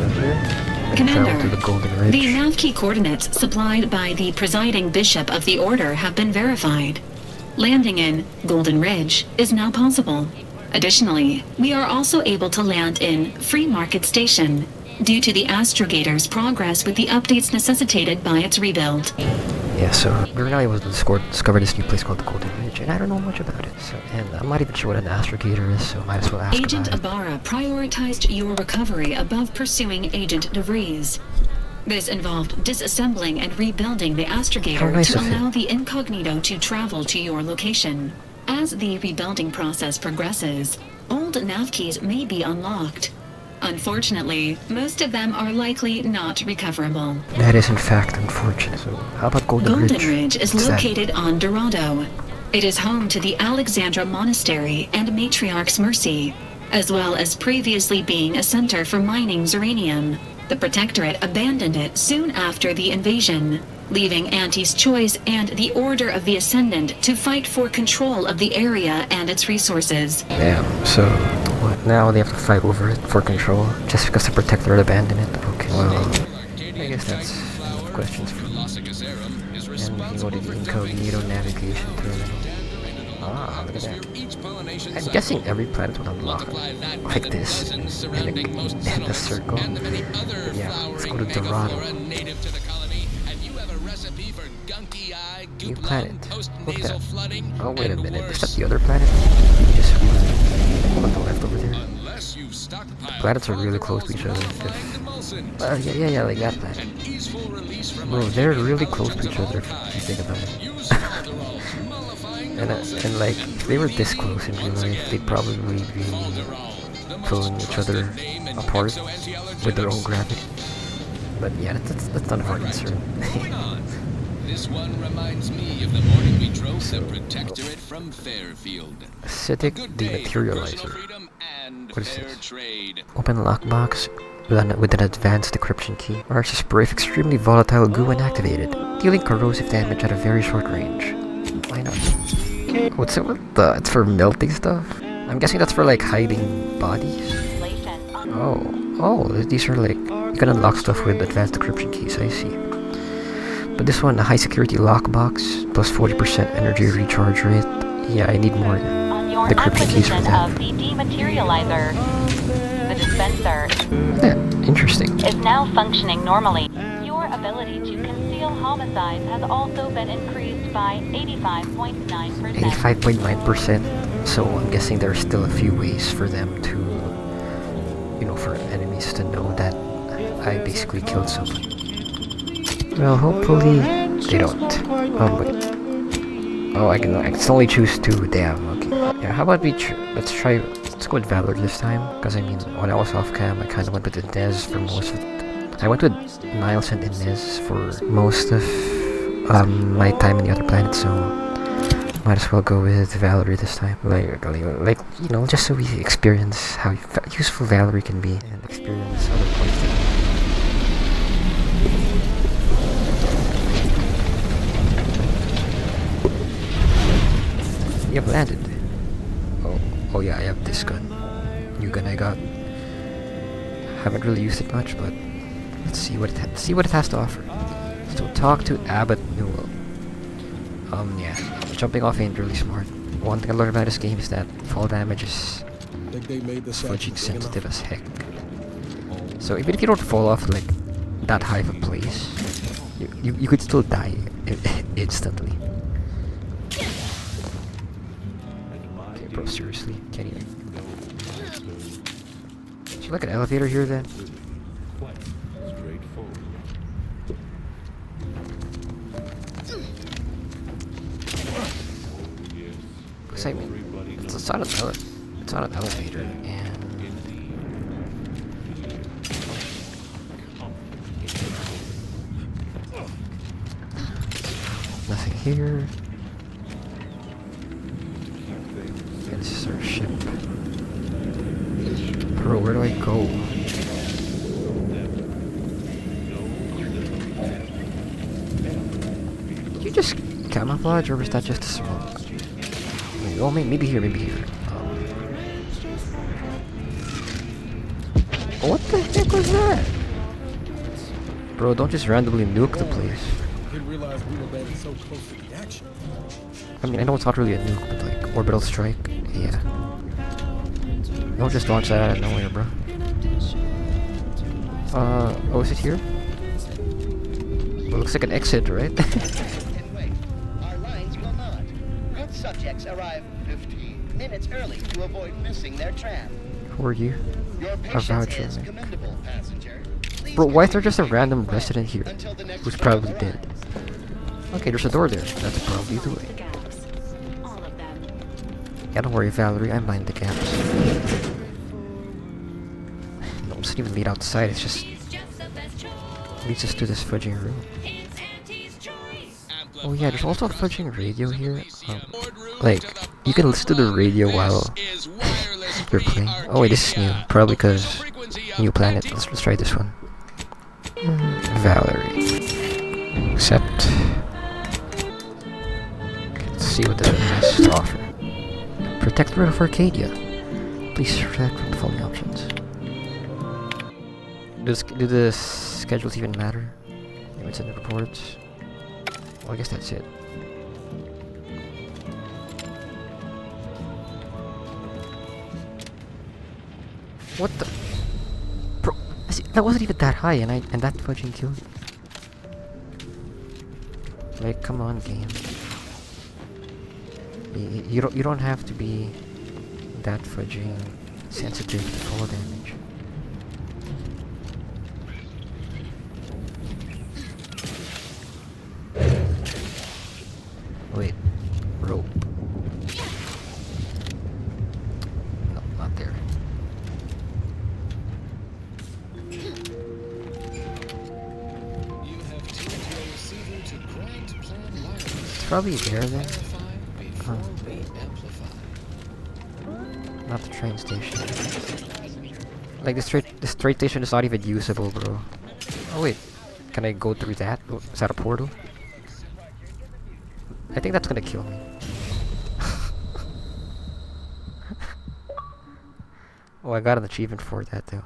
So here, I can Commander, travel to the Golden Ridge. the nav key coordinates supplied by the presiding bishop of the Order have been verified. Landing in Golden Ridge is now possible. Additionally, we are also able to land in Free Market Station due to the Astrogator's progress with the updates necessitated by its rebuild. Yeah, so we were now able to discover this new place called the Golden Ridge, and I don't know much about it. So, and I'm not even sure what an Astrogator is, so I might as well ask Agent about it. Ibarra prioritized your recovery above pursuing Agent DeVries. This involved disassembling and rebuilding the Astrogator nice to of him. allow the Incognito to travel to your location. As the rebuilding process progresses, old nav keys may be unlocked. Unfortunately, most of them are likely not recoverable. That is in fact unfortunate. So how about Golden Ridge? Golden Ridge is What's that? located on Dorado. It is home to the Alexandra Monastery and Matriarch's Mercy, as well as previously being a center for mining Zeranium. The Protectorate abandoned it soon after the invasion, leaving Auntie's Choice and the Order of the Ascendant to fight for control of the area and its resources. Damn, so what? Now they have to fight over it for control just because the Protectorate abandoned it? Okay, well, I guess that's enough questions for me. And we can go to the Incognito Navigation Terminal. Ah, look at that. I'm guessing every planet would unlock like this in a circle. But yeah, let's go to Dorado. New planet. Look at that. Oh, wait a minute. Is that the other planet? You just on the left over there. The planets are really close to each other. Yeah, like that planet. Bro, they're really close to each other if you think about it. and like, if they were this close in real life, they'd probably be pulling each other apart with their own gravity. But yeah, that's none of our concern. This one reminds me of the morning we drove the Protectorate from Fairfield. Acidic Dematerializer. What is this? Open lockbox with an advanced decryption key. Marks a spray of extremely volatile goo when activated, dealing corrosive damage at a very short range. Why not? What's it with the? It's for melting stuff? I'm guessing that's for like hiding bodies. Oh, these are like, you can unlock stuff with advanced decryption keys, I see. But this one, a high security lockbox, plus 40% energy recharge rate. Yeah, I need more decryption keys for that. Of the dematerializer, the dispenser Yeah, interesting. is now functioning normally. Your ability to conceal homicides has also been increased by 85.9%. 85.9%. So I'm guessing there are still a few ways for them to, for enemies to know that I basically killed someone. Well, hopefully they don't. Oh wait. Oh, I can only choose 2. Damn. Okay. Yeah. How about let's go with Valor this time. Because I mean, when I was off cam, I kind of went with Inez for most of it. I went with Niles and Inez for most of my time in the other planet. So might as well go with Valerie this time. Like just so we experience how useful Valerie can be and experience other points. You have landed. Oh yeah, I have this gun. New gun I got. Haven't really used it much, but let's see what it has to offer. So talk to Abbott Newell. Yeah, jumping off ain't really smart. One thing I learned about this game is that fall damage is fudging sensitive as heck. So even if you don't fall off like that high of a place, you could still die instantly. Okay, bro, seriously, can't even. Is there like an elevator here then? I mean, it's not an elevator, and nothing here. Okay, this is our ship. Bro, where do I go? Did you just camouflage, or was that just a smoke? Oh, maybe here. What the heck was that? Bro, don't just randomly nuke the place. Didn't realize we were landing so close to the action. I mean, I know it's not really a nuke, but like, orbital strike, yeah. Don't just launch that out of nowhere, bro. Oh, is it here? Well, looks like an exit, right? And wait, our lines will not. Good subjects arrive 15 minutes early to avoid missing their tram. Who are you? Your voucher, patience is man. commendable, passenger. Please Bro, why is there continue just a to random ride resident here? until the next Who's train probably dead? arrives. Okay, there's a door there. That's probably the way. The gaps. All of them. Yeah, don't worry, Valerie. I mind the gaps. No, it's not even made outside. It's just leads us to this fudging room. Oh yeah, there's also a fudging radio here. Like, you can listen to the radio while you're playing. Oh wait, this is new. Probably because new planet. Let's try this one. Valerie. Accept. Let's see what this one has to offer. Protectorate of Arcadia. Please select from the following options. Do the schedules even matter? Maybe it's in the reports. Well, I guess that's it. What the? Bro, see, that wasn't even that high, and that fudging killed me. Like, come on, game. You don't have to be that fudging sensitive to fall damage. Wait, rope. No, not there. You have tuned your receiver to Grand Plan Wireless. It's probably there then. Verify before we amplify. Not the train station. Like the straight station is not even usable, bro. Oh wait, can I go through that? Oh, is that a portal? I think that's gonna kill me. Oh, I got an achievement for that though.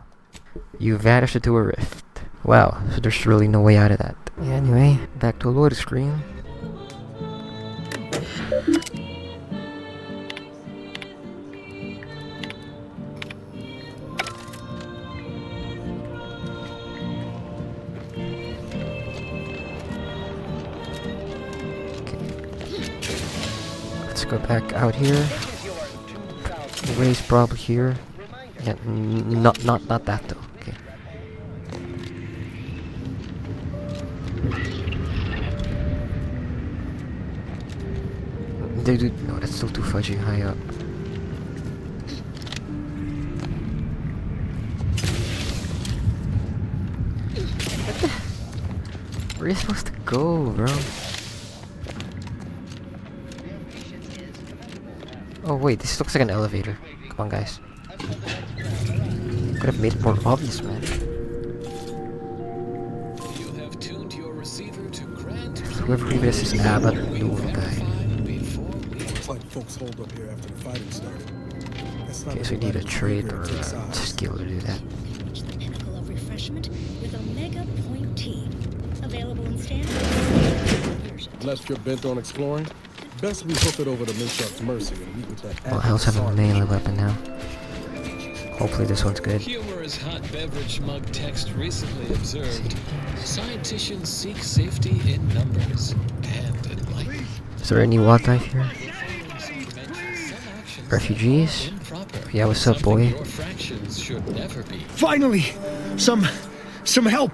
You vanished into a rift. Wow, so there's really no way out of that. Yeah, anyway, back to a loading screen. Let's go back out here. The way's probably here. Yeah, not that though. Okay. Dude, no, that's still too fudging high up. Where are you supposed to go, bro? Oh wait, this looks like an elevator. Come on, guys. Could have made it more obvious, man. You have tuned your receiver to Grand Whoever even is Abbott, new guy. Looks like folks hold up here after the fighting started. That's not Okay, so we need a everybody trait who's or bigger and a takes sides. skill to do that. Reach the pinnacle of refreshment with Omega Point Tea. Available in standard version. Unless you're bent on exploring, best we hook it over to Minshark's Mercy and meet with that. Well, I also have a melee weapon now. Hopefully this one's good. Humorous hot beverage mug text recently observed. Scienticians seek safety in numbers and in light. Is there any wildlife here? Refugees? Yeah, what's up, boy? Your fractions should never be. Finally! Some help!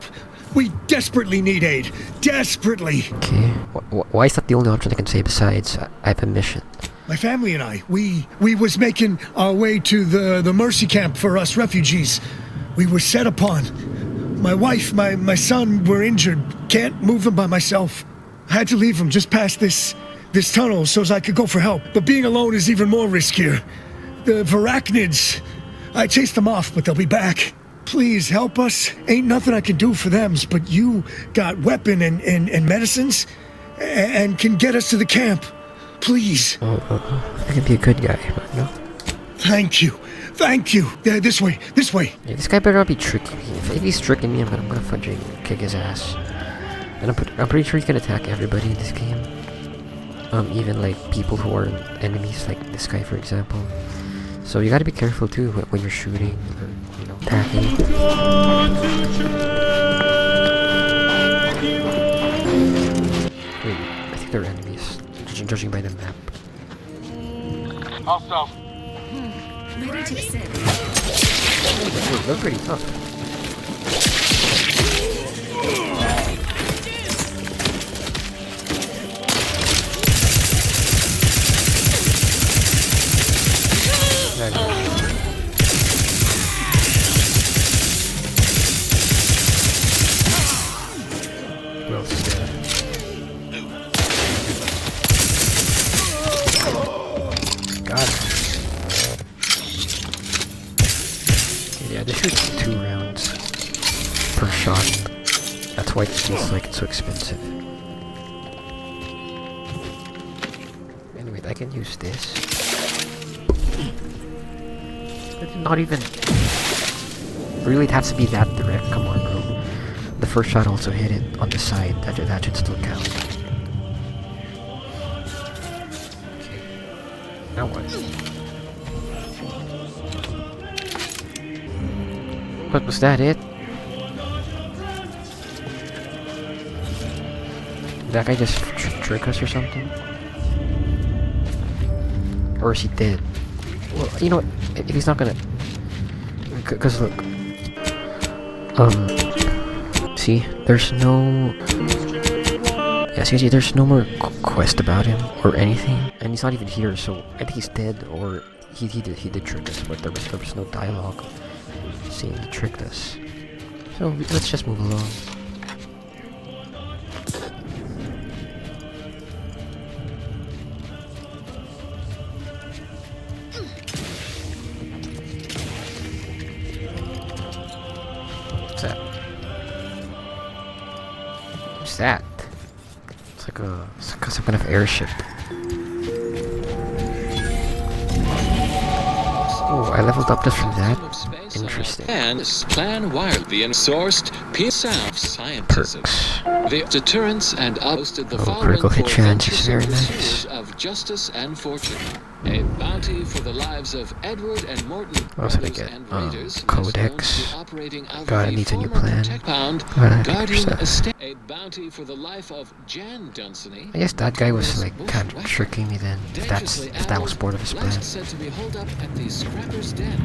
We desperately need aid. Desperately! Okay. Why is that the only option I can say besides I have a mission? My family and I, we was making our way to the Mercy camp for us refugees. We were set upon. My wife, my son were injured. Can't move them by myself. I had to leave them just past this tunnel so as I could go for help. But being alone is even more riskier. The Varachnids, I chased them off, but they'll be back. Please help us. Ain't nothing I can do for them, but you got weapon and medicines and can get us to the camp. Please. I can be a good guy, but no. Thank you. Thank you. This way. This way. Yeah, this guy better not be tricking me. If he's tricking me, I'm gonna fudging kick his ass. And I'm pretty sure he can attack everybody in this game. Even like people who are enemies, like this guy for example. So you gotta be careful too when you're shooting or, you know, attacking. Wait, I think they're enemies, judging by the map. Hostile. Ready to ascend. Wait, they're pretty tough. Who else is there? Got it. Yeah, they shoot 2 rounds per shot. That's why it feels like it's so expensive. Anyway, I can use this. Not even... Really, it has to be that direct. Come on, bro. The first shot also hit it on the side. That should still count. Okay. Now what? What was that? It? Did that guy just trick us or something? Or is he dead? Well, you know what? If he's not gonna... Cause look... See? There's no... Yeah, see, there's no more quest about him or anything. And he's not even here, so I think he's dead or... He did trick us, but there was no dialogue saying he tricked us. So, let's just move along. What's that? It's like some kind of airship. Oh, I leveled up just from that. Interesting. And plan wildly and sourced PSAF scientism. The deterrence and boasted the following critical hit chance is very nice. nice. Of justice and fortune. A bounty for the lives of Edward and Morton What else did I get? Codex. God, it needs a new plan. A bounty for the life of Jan Dunsany. I guess that guy was like kind of tricking me then. If that was part of his plan. Said to be holed up at the Scrapper's Den.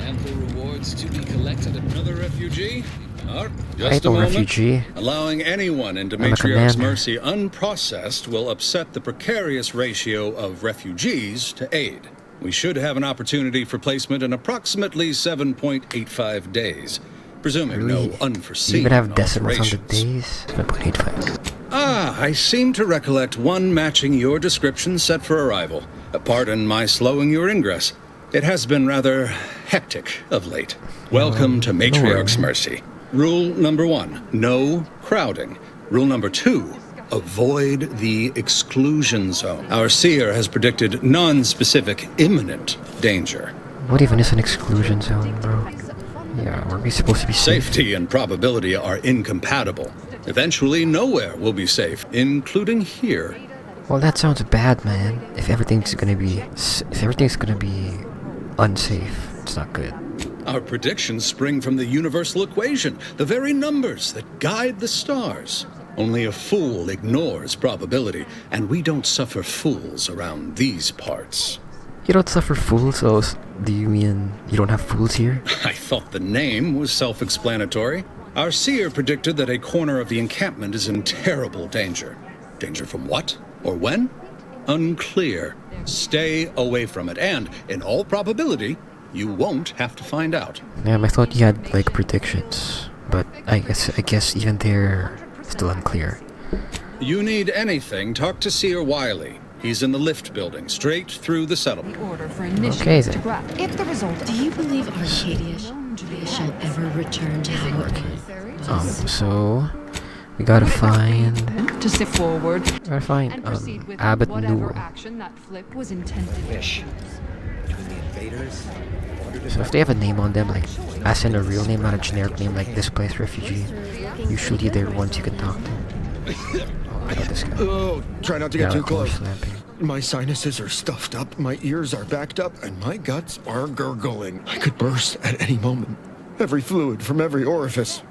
Ample rewards to be collected. Another refugee? I ain't no refugee. Allowing anyone into I'm a Matriarch's commander. mercy unprocessed will upset the precarious ratio of refugees to aid. We should have an opportunity for placement in approximately 7.85 days, presuming Really? no unforeseen You even have decimals on the alterations. days? 7.85. Ah, I seem to recollect one matching your description set for arrival. Pardon my slowing your ingress. It has been rather hectic of late. Welcome to Matriarch's Mercy. Rule number 1, no crowding. Rule number 2, avoid the exclusion zone. Our seer has predicted non-specific imminent danger. What even is an exclusion zone, bro? Yeah, are we supposed to be safe? Safety and probability are incompatible. Eventually, nowhere will be safe, including here. Well, that sounds bad, man. If everything's gonna be unsafe, it's not good. Our predictions spring from the universal equation, the very numbers that guide the stars. Only a fool ignores probability, and we don't suffer fools around these parts. You don't suffer fools, so do you mean you don't have fools here? I thought the name was self-explanatory. Our seer predicted that a corner of the encampment is in terrible danger. Danger from what? Or when? Unclear. Stay away from it, and, in all probability, you won't have to find out. Damn, I thought you had, like, predictions. But I guess even they're still unclear. You need anything, talk to Seer Wiley. He's in the lift building, straight through the settlement. Order for Okay, then. If the result. Do you believe Arcadia shall ever return to Howard? So... we gotta find... To step forward. Gotta find, Abbott whatever Newell. action that flip was intended. Fish. Between the invaders So if they have a name on them, like as in a real name, not a generic name like displaced refugee, usually they're ones you can talk to. Oh, I got this guy. Oh, try not to get Yeah, too close. slapping. My sinuses are stuffed up, my ears are backed up, and my guts are gurgling. I could burst at any moment. Every fluid from every orifice.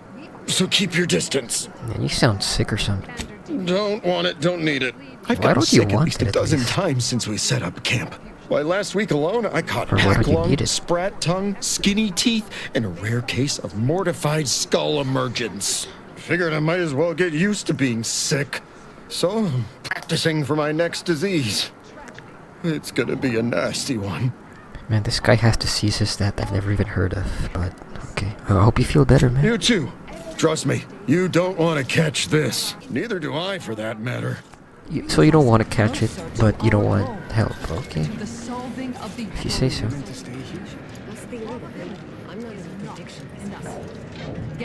So keep your distance. Man, you sound sick or something. Don't want it, don't need it. I've Why gotten don't you sick at want least it a at dozen least? times since we set up camp. Why, last week alone, I caught Or why hack don't you lung, need it? sprat tongue, skinny teeth, and a rare case of mortified skull emergence. Figured I might as well get used to being sick. So, I'm practicing for my next disease. It's gonna be a nasty one. Man, this guy has diseases that I've never even heard of, but okay. I hope you feel better, man. You too. Trust me, you don't want to catch this. Neither do I, for that matter. So you don't want to catch it, but you don't want help, okay? The solving of the If you say so.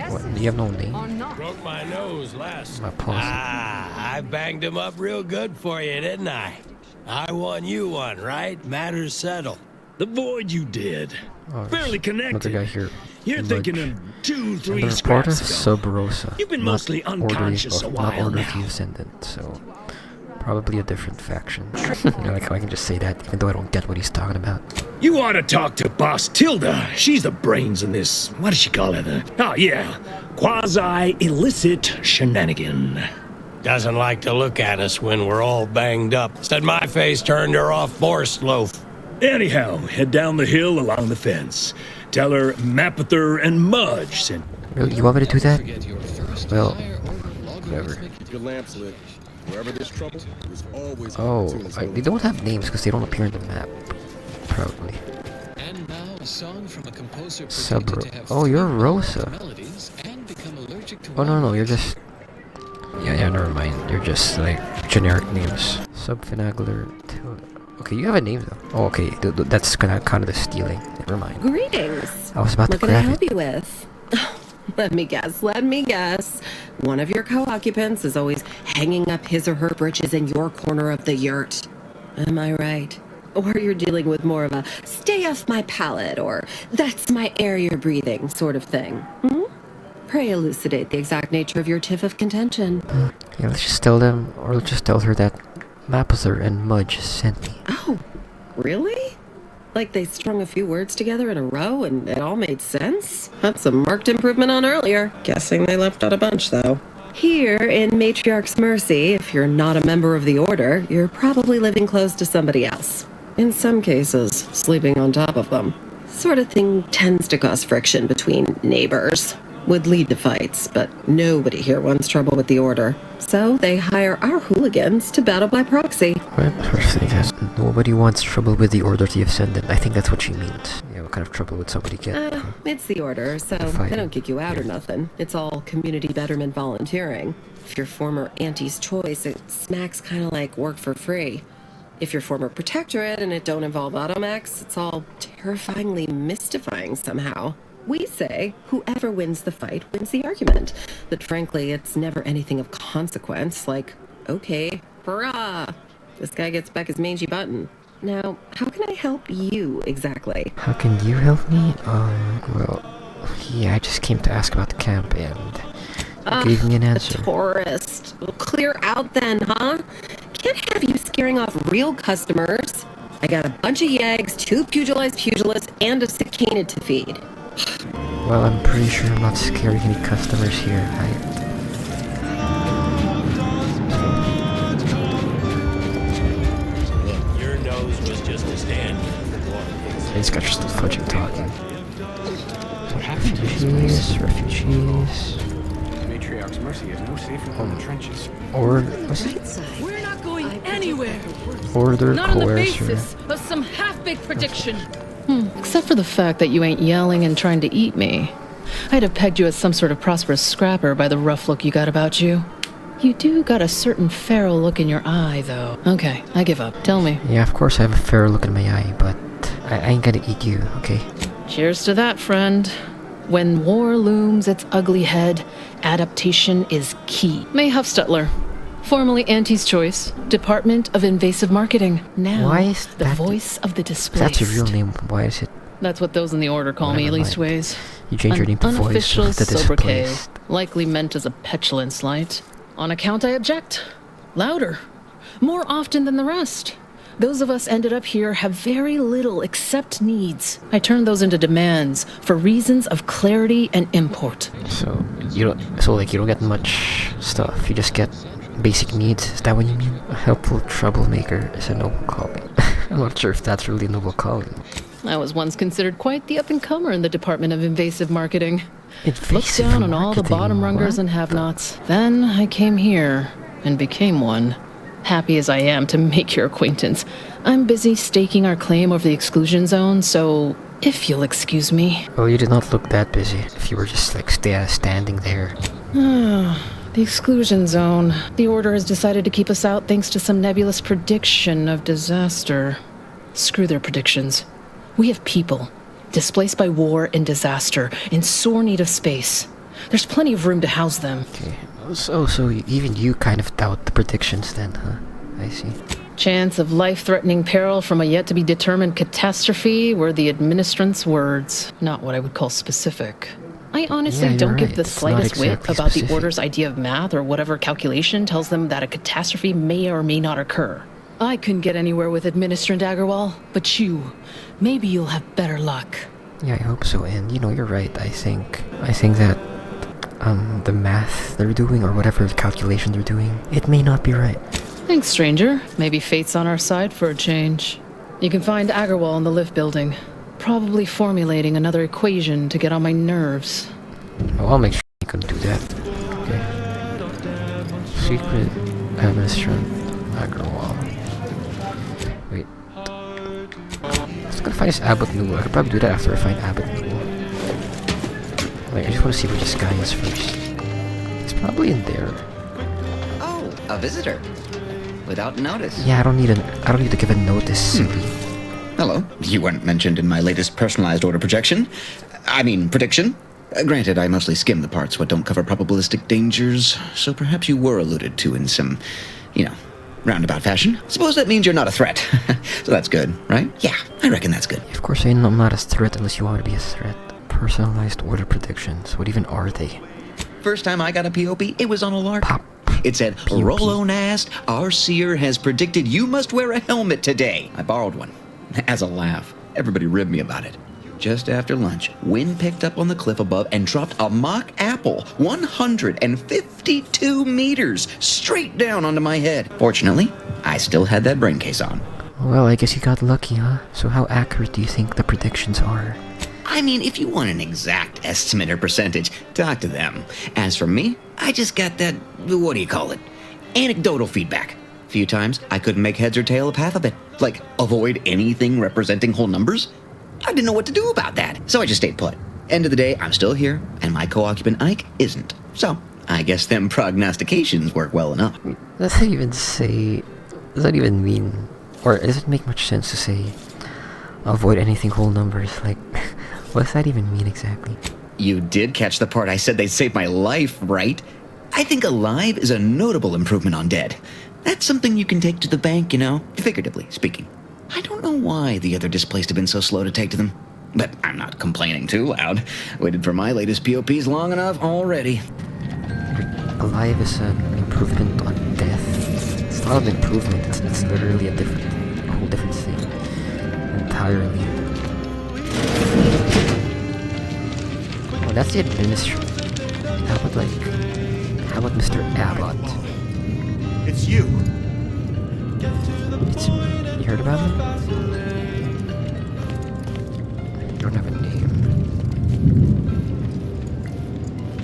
What, do you have no name? Broke my nose last. My pulse. I banged him up real good for you, didn't I? I won you one, right? Matters settled. The void you did. Oh, Barely connected. another guy here. You're Mudge. thinking of 2, 3 And the reporter, scraps ago. Sub Rosa. You've been Not mostly Order unconscious of- a Not while Order of now. the Ascendant, so probably a different faction. You know, like I can just say that, even though I don't get what he's talking about. You ought to talk to Boss Tilda. She's the brains in this. What does she call it? Oh, yeah. Quasi-illicit shenanigan. Doesn't like to look at us when we're all banged up. Said my face turned her off Forest Loaf. Anyhow, head down the hill along the fence. Tell her Mapother and Mudge sent. Really, you want me to do that? Well, whatever. Your lamp's lit. Wherever there's trouble, there's always Oh, opportunities. they don't have names because they don't appear in the map. Probably. And now a song from a composer Sub predicted to have Oh, you're 3 Rosa. melodies and become allergic to Oh no, wild you're music. just. Yeah, never mind. You're just like generic names. Subfinagler. Okay, you have a name though. Oh, okay. That's kind of the stealing. Never mind. Greetings. I was about What to can I grab help it. you with? Let me guess. One of your co-occupants is always hanging up his or her britches in your corner of the yurt. Am I right? Or you're dealing with more of a stay off my palate or that's my air you're breathing sort of thing. Hmm? Pray elucidate the exact nature of your tiff of contention. Yeah, let's just tell them, or let's just tell her that Mapother and Mudge sent me. Oh, really? Like they strung a few words together in a row and it all made sense? That's a marked improvement on earlier. Guessing they left out a bunch, though. Here in Matriarch's Mercy, if you're not a member of the Order, you're probably living close to somebody else. In some cases, sleeping on top of them. Sort of thing tends to cause friction between neighbors. Would lead to fights, but nobody here wants trouble with the Order. So they hire our hooligans to battle by proxy. What? First thing is, nobody wants trouble with the Order of the Ascendant. I think that's what she means. Yeah, what kind of trouble would somebody get? It's the Order, so they don't kick you out or nothing. It's all community betterment volunteering. If you're former Auntie's Choice, it smacks kind of like work for free. If you're former Protectorate and it don't involve Automax, it's all terrifyingly mystifying somehow. We say whoever wins the fight wins the argument. But frankly, it's never anything of consequence, like, okay, hurrah! This guy gets back his mangy button. Now, how can I help you exactly? How can you help me? Well, yeah, I just came to ask about the camp and you gave me an answer. A tourist. Well, clear out then, huh? Can't have you scaring off real customers. I got a bunch of yeggs, 2 pugilized pugilists, and a cicada to feed. Well, I'm pretty sure I'm not scaring any customers here. Your nose was just a stand. These guys are still fudging talking. Refugees. Matriarch's Mercy is no safer than the trenches. Or what's it? We're not going anywhere. Order Not on the coercer. basis of some half-baked prediction. Except for the fact that you ain't yelling and trying to eat me. I'd have pegged you as some sort of prosperous scrapper by the rough look you got about you. You do got a certain feral look in your eye, though. Okay, I give up. Tell me. Yeah, of course I have a fair look in my eye, but I ain't gonna eat you, okay? Cheers to that, friend. When war looms its ugly head, adaptation is key. May Huffstutler, formerly Auntie's Choice, Department of Invasive Marketing. Now, Why is the that voice of the If displaced. that's your real name, why is it That's what those in the Order call me, Never mind. leastways. You change your An name to Voice unofficial of the sobriquet, Displaced. likely meant as a petulant slight. On account I object. Louder. More often than the rest. Those of us ended up here have very little except needs. I turn those into demands for reasons of clarity and import. So you don't get much stuff. You just get basic needs. Is that what you mean? A helpful troublemaker is a noble calling. I'm not sure if that's really a noble calling. I was once considered quite the up-and-comer in the Department of Invasive Marketing. Looked Invasive down on all the marketing, bottom rungers what? and have-nots. Then I came here and became one. Happy as I am to make your acquaintance, I'm busy staking our claim over the exclusion zone, so if you'll excuse me. Well, you did not look that busy. If you were just like standing there. The exclusion zone. The Order has decided to keep us out thanks to some nebulous prediction of disaster. Screw their predictions. We have people, displaced by war and disaster, in sore need of space. There's plenty of room to house them. Okay. So even you kind of doubt the predictions then, huh? I see. Chance of life-threatening peril from a yet-to-be-determined catastrophe were the administrant's words, not what I would call specific. I honestly Yeah, you're don't give right. the It's not slightest whit exactly about specific. the Order's idea of math or whatever calculation tells them that a catastrophe may or may not occur. I couldn't get anywhere with Administrant Agarwal, but you, maybe you'll have better luck. Yeah, I hope so. And you're right. I think that the math they're doing or whatever calculation they're doing, it may not be right. Thanks, stranger. Maybe fate's on our side for a change. You can find Agarwal in the lift building, probably formulating another equation to get on my nerves. Oh, I'll make sure you can do that. Okay. Secret Administrant Agarwal. Wait. I was gonna find this Abbot Newell. I could probably do that after I find Abbot Newell. Like, I just want to see where this guy is first. It's probably in there. Oh, a visitor. Without notice. Yeah, I don't need to give a notice, silly. Hello. You weren't mentioned in my latest personalized order prediction. Granted, I mostly skim the parts what don't cover probabilistic dangers, so perhaps you were alluded to in some, roundabout fashion. Suppose that means you're not a threat. So that's good, right? Yeah, I reckon that's good. Of course, I'm not a threat unless you want to be a threat. Personalized order predictions. What even are they? First time I got a POP, it was on a lark. Pop. It said, POP. Rolo Nast, our seer has predicted you must wear a helmet today. I borrowed one. As a laugh. Everybody ribbed me about it. Just after lunch, wind picked up on the cliff above and dropped a mock apple 152 meters straight down onto my head. Fortunately, I still had that brain case on. Well, I guess you got lucky, huh? So how accurate do you think the predictions are? I mean, if you want an exact estimate or percentage, talk to them. As for me, I just got that, anecdotal feedback. A few times, I couldn't make heads or tail of half of it. Like, avoid anything representing whole numbers? I didn't know what to do about that, so I just stayed put. End of the day, I'm still here, and my co-occupant Ike isn't. So, I guess them prognostications work well enough. Does that even mean, or does it make much sense to say, avoid anything whole numbers? Like, what does that even mean exactly? You did catch the part I said they'd save my life, right? I think alive is a notable improvement on dead. That's something you can take to the bank, figuratively speaking. I don't know why the other displaced have been so slow to take to them. But I'm not complaining too loud. Waited for my latest POPs long enough already. Alive is an improvement on death. It's not an improvement, it's literally a whole different thing. Entirely. Oh, that's the administrator. How about Mr. Abbott? It's you. You heard about him? You don't have a name.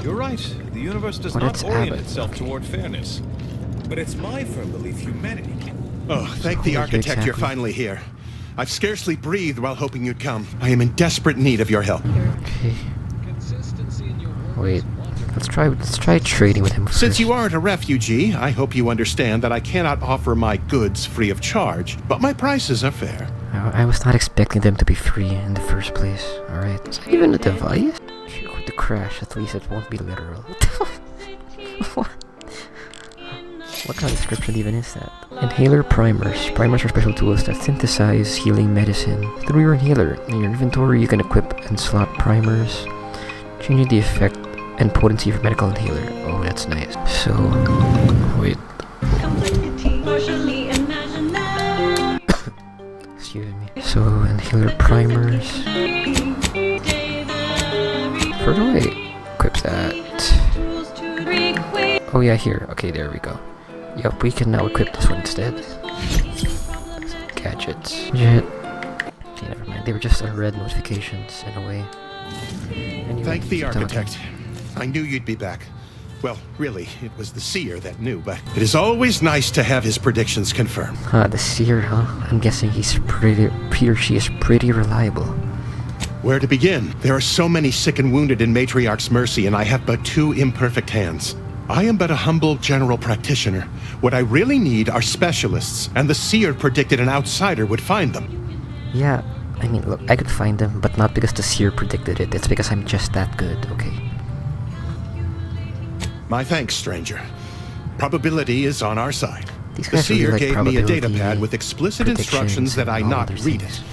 You're right. The universe does Well, not that's orient Abbott. itself toward fairness. But it's my firm belief humanity can. Oh, thank Who the are you architect you're exactly? finally here. I've scarcely breathed while hoping you'd come. I am in desperate need of your help. Okay. Wait. Let's try trading with him first. Since you aren't a refugee, I hope you understand that I cannot offer my goods free of charge, but my prices are fair. I was not expecting them to be free in the first place. Alright. Is that even a device? If you're going to crash, at least it won't be literal. What? What kind of description even is that? Inhaler primers. Primers are special tools that synthesize healing medicine. Through your inhaler, in your inventory you can equip and slot primers, changing the effect and potency of your medical inhaler. Oh, that's nice. So, wait. Excuse me. So, inhaler primers. Where do I equip that? Oh yeah, here. Okay, there we go. Yep, we can now equip this one instead. Gadgets. Jet. Okay, never mind. They were just red notifications in a way. Anyway, Thank the keep talking. architect. I knew you'd be back. Well, really, it was the seer that knew, but it is always nice to have his predictions confirmed. The seer, huh? I'm guessing he or she is pretty reliable. Where to begin? There are so many sick and wounded in Matriarch's Mercy, and I have but 2 imperfect hands. I am but a humble general practitioner. What I really need are specialists, and the seer predicted an outsider would find them. Yeah, I mean, look, I could find them, but not because the seer predicted it. It's because I'm just that good, okay? My thanks, stranger. Probability is on our side. These The guys really seer like gave me a data probability, pad with explicit instructions predictions, that I and all not other read things. it.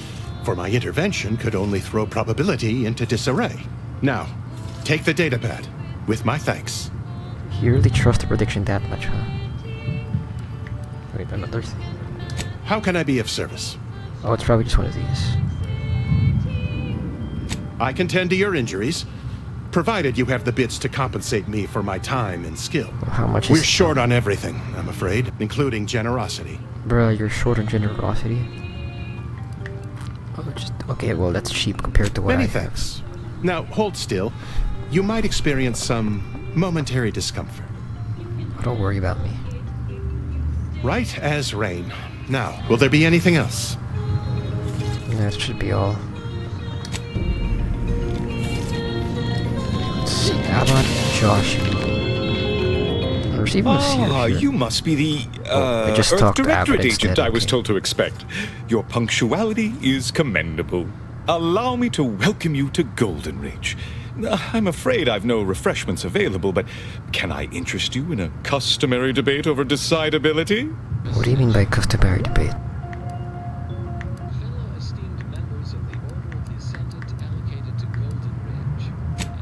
For my intervention could only throw probability into disarray. Now, take the data pad, with my thanks. You really trust the prediction that much, huh? Wait, another thing. How can I be of service? Oh, it's probably just one of these. I can tend to your injuries, provided you have the bits to compensate me for my time and skill. How much is We're it? short on everything, I'm afraid, including generosity. Bruh, you're short on generosity. Oh, just okay. Well, that's cheap compared to what Many I have. thanks. Now, hold still. You might experience some momentary discomfort. Oh, don't worry about me. Right as rain. Now, will there be anything else? That should be all. Let's see. How about Josh? There's even a seer here. You must be the I just Earth talked to Directorate Abbott agent instead, I was okay. told to expect. Your punctuality is commendable. Allow me to welcome you to Golden Ridge. I'm afraid I've no refreshments available, but can I interest you in a customary debate over decidability? What do you mean by customary debate?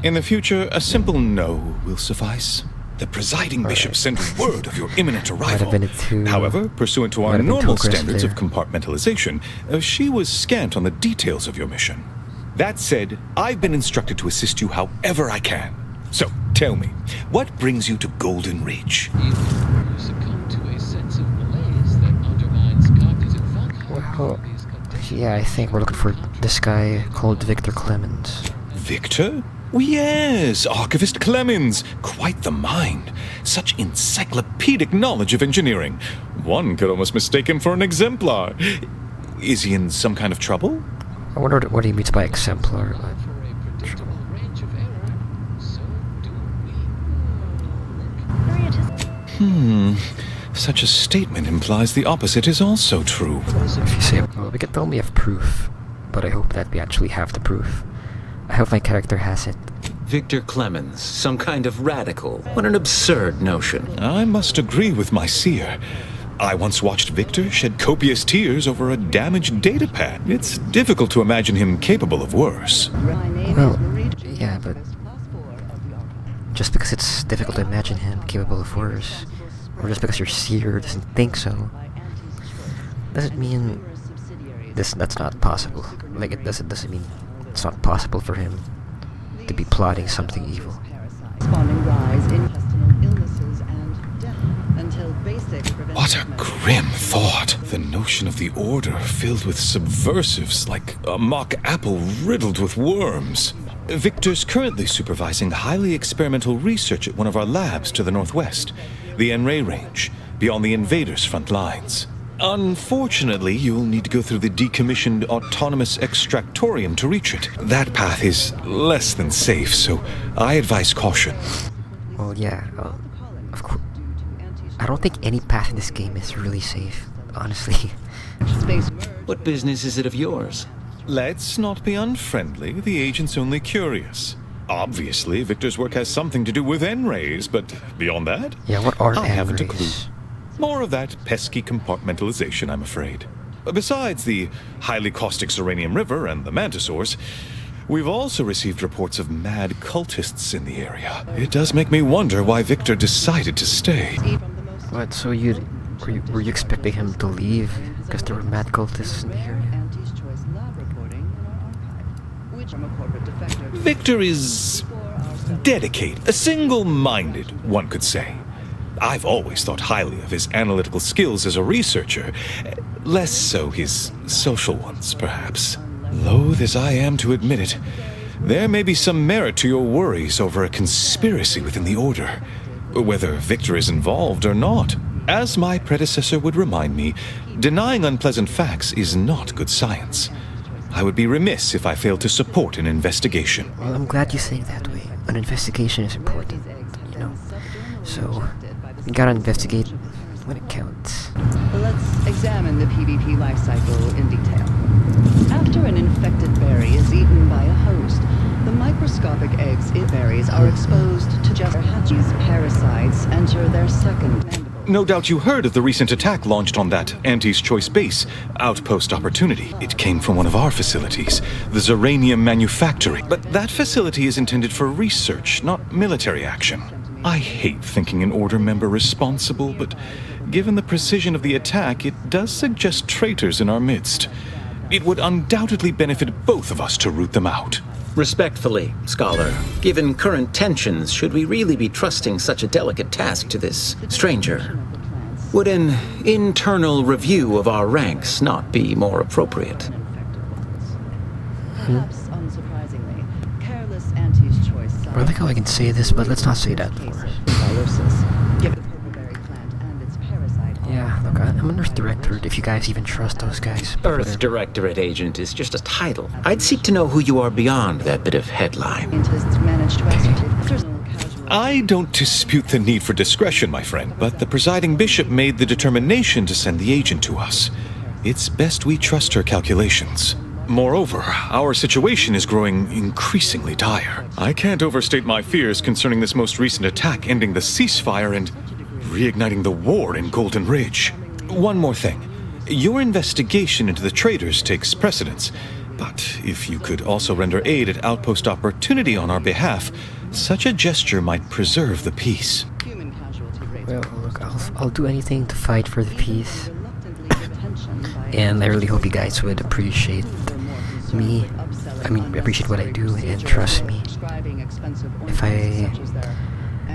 In the future, a simple no will suffice. The presiding bishop sent word of your imminent arrival. However, pursuant to our normal standards of compartmentalization, she was scant on the details of your mission. That said, I've been instructed to assist you however I can. So, tell me, what brings you to Golden Ridge? Well, yeah, I think we're looking for this guy called Victor Clemens. Victor? Yes, Archivist Clemens. Quite the mind. Such encyclopedic knowledge of engineering. One could almost mistake him for an exemplar. Is he in some kind of trouble? I wonder what he means by exemplar. Such a statement implies the opposite is also true. If you say, well, we can tell me have proof, but I hope that we actually have the proof. I hope my character has it. Victor Clemens, some kind of radical. What an absurd notion. I must agree with my seer. I once watched Victor shed copious tears over a damaged datapad. It's difficult to imagine him capable of worse. Well, yeah, but just because it's difficult to imagine him capable of worse, or just because your seer doesn't think so, doesn't mean that's not possible. Like, it doesn't mean it's not possible for him to be plotting something evil. What a grim thought. The notion of the Order filled with subversives like a mock apple riddled with worms. Victor's currently supervising highly experimental research at one of our labs to the northwest, the Enray Range, beyond the invaders' front lines. Unfortunately, you'll need to go through the decommissioned autonomous extractorium to reach it. That path is less than safe, so I advise caution. Well, yeah, of course. I don't think any path in this game is really safe, honestly. What business is it of yours? Let's not be unfriendly. The agent's only curious. Obviously, Victor's work has something to do with N-rays, but beyond that, Yeah, what are I haven't a clue. N-rays? More of that pesky compartmentalization, I'm afraid. Besides the highly caustic Serenium River and the Mantisaurs, we've also received reports of mad cultists in the area. It does make me wonder why Victor decided to stay. What, so were you expecting him to leave because there were mad cultists in the area? Victor is dedicated, single-minded, one could say. I've always thought highly of his analytical skills as a researcher, less so his social ones, perhaps. Loath as I am to admit it, there may be some merit to your worries over a conspiracy within the Order, whether Victor is involved or not. As my predecessor would remind me, denying unpleasant facts is not good science. I would be remiss if I failed to support an investigation. Well, I'm glad you say it that way. An investigation is important, you know. So, you gotta investigate when it counts. Let's examine the PvP life cycle in detail. After an infected berry is eaten by a host, the microscopic eggs it berries are exposed to just these parasites enter their second mandible. No doubt you heard of the recent attack launched on that Auntie's Choice base, Outpost Opportunity. It came from one of our facilities, the Zeranium Manufactory. But that facility is intended for research, not military action. I hate thinking an Order member responsible, but given the precision of the attack, it does suggest traitors in our midst. It would undoubtedly benefit both of us to root them out. Respectfully, Scholar, given current tensions, should we really be trusting such a delicate task to this stranger? Would an internal review of our ranks not be more appropriate? Perhaps unsurprisingly, careless Auntie's Choice. I like how I can say this, but let's not say that for us. Yeah, look, I'm an Earth Directorate, if you guys even trust those guys. Earth Directorate agent is just a title. I'd seek to know who you are beyond that bit of headline. I don't dispute the need for discretion, my friend, but the presiding bishop made the determination to send the agent to us. It's best we trust her calculations. Moreover, our situation is growing increasingly dire. I can't overstate my fears concerning this most recent attack ending the ceasefire and reigniting the war in Golden Ridge. One more thing. Your investigation into the traitors takes precedence, but if you could also render aid at Outpost Opportunity on our behalf, such a gesture might preserve the peace. Well, look, I'll do anything to fight for the peace. And I really hope you guys would appreciate me. Appreciate what I do and trust me. If I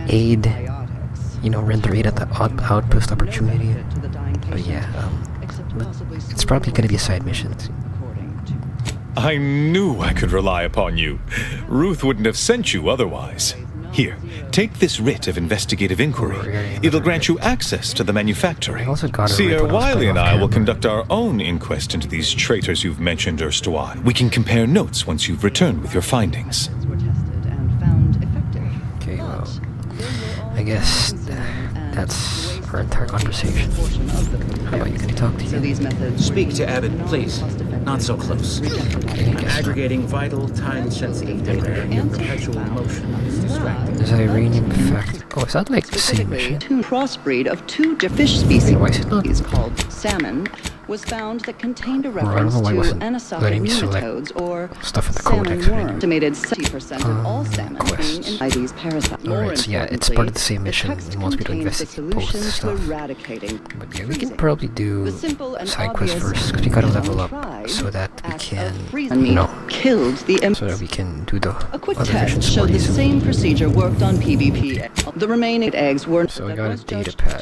aid, render aid at the Outpost Opportunity. But yeah, it's probably gonna be a side mission. I knew I could rely upon you. Ruth wouldn't have sent you otherwise. Here, take this writ of investigative inquiry. It'll grant you access to the manufactory. Seer Wiley and I will conduct our own inquest into these traitors you've mentioned erstwhile. We can compare notes once you've returned with your findings. Okay, well, I guess that's our entire conversation. How about you? Can I talk to you? Speak to Abbott, please. Not so close. Aggregating vital, time-sensitive data in perpetual motion is distracting. There's Iranian fact. Oh, is that like the same mission? Crossbreed of two fish species called salmon was found that contained a reference to anisottic nematodes or salmon worm. Estimated 70% of all salmon being infected by these parasites. Alright, so yeah, it's part of the same mission. It wants me to investigate both stuff. But yeah, we can probably do side quests first, because we gotta level up so that we can, killed the so that we can do the a quick other test missions showed more the easily. same procedure worked on PvP. The remaining eggs were So I got a data pad.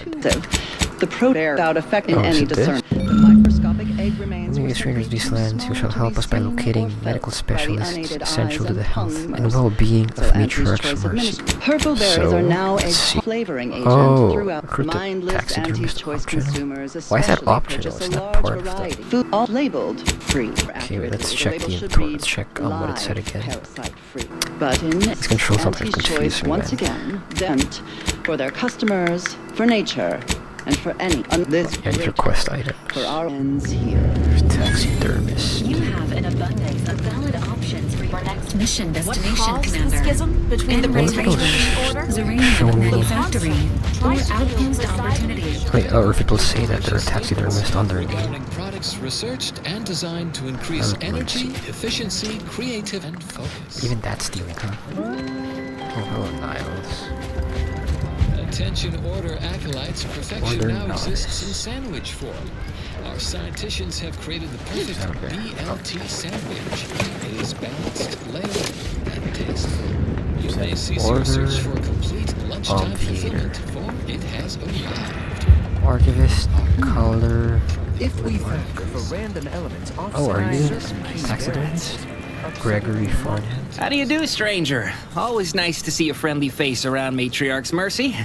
the protein without affecting Oh, is any it this? discernment. The microscopic egg remains When we strangers these lands, you shall help us by locating medical specialists essential to the health and well-being of Matriarch's Mercy. Purple berries So, are now a let's see. flavoring agent Oh, throughout recruit the mindless taxidermist Auntie's Choice optional. consumers. Why is that especially optional? purchase It's a not large part of the... variety. Food all labeled free. Okay, wait, let's check the inventory. Let's check what it said again. But in These controls are Auntie's Choice confusing, once man. again bent for their customers, for nature, and for any this Yeah, these are quest items. for our ends here. Taxidermist. You have an abundance of valid options for your for next. Mission destination, caused the Commander. schism between the Infiltration, British Zeranium manufacturing, or outpost opportunity. Wait, or if people say that they're a taxidermist on their name. Learning products researched and designed to increase energy, efficiency, creative, and focus. Even that's stealing, huh? Oh, hello, Niles. Attention Order Acolytes, perfection Order now Niles. exists in sandwich form. Our scientists have created the perfect BLT sandwich. It is balanced, layered, and tasteful. You may cease your search for complete lunchtime fulfillment, for it has arrived. Archivist, color. If we think of random elements Oh, are you taxidermist? Gregory Farnham. How do you do, stranger? Always nice to see a friendly face around Matriarch's Mercy.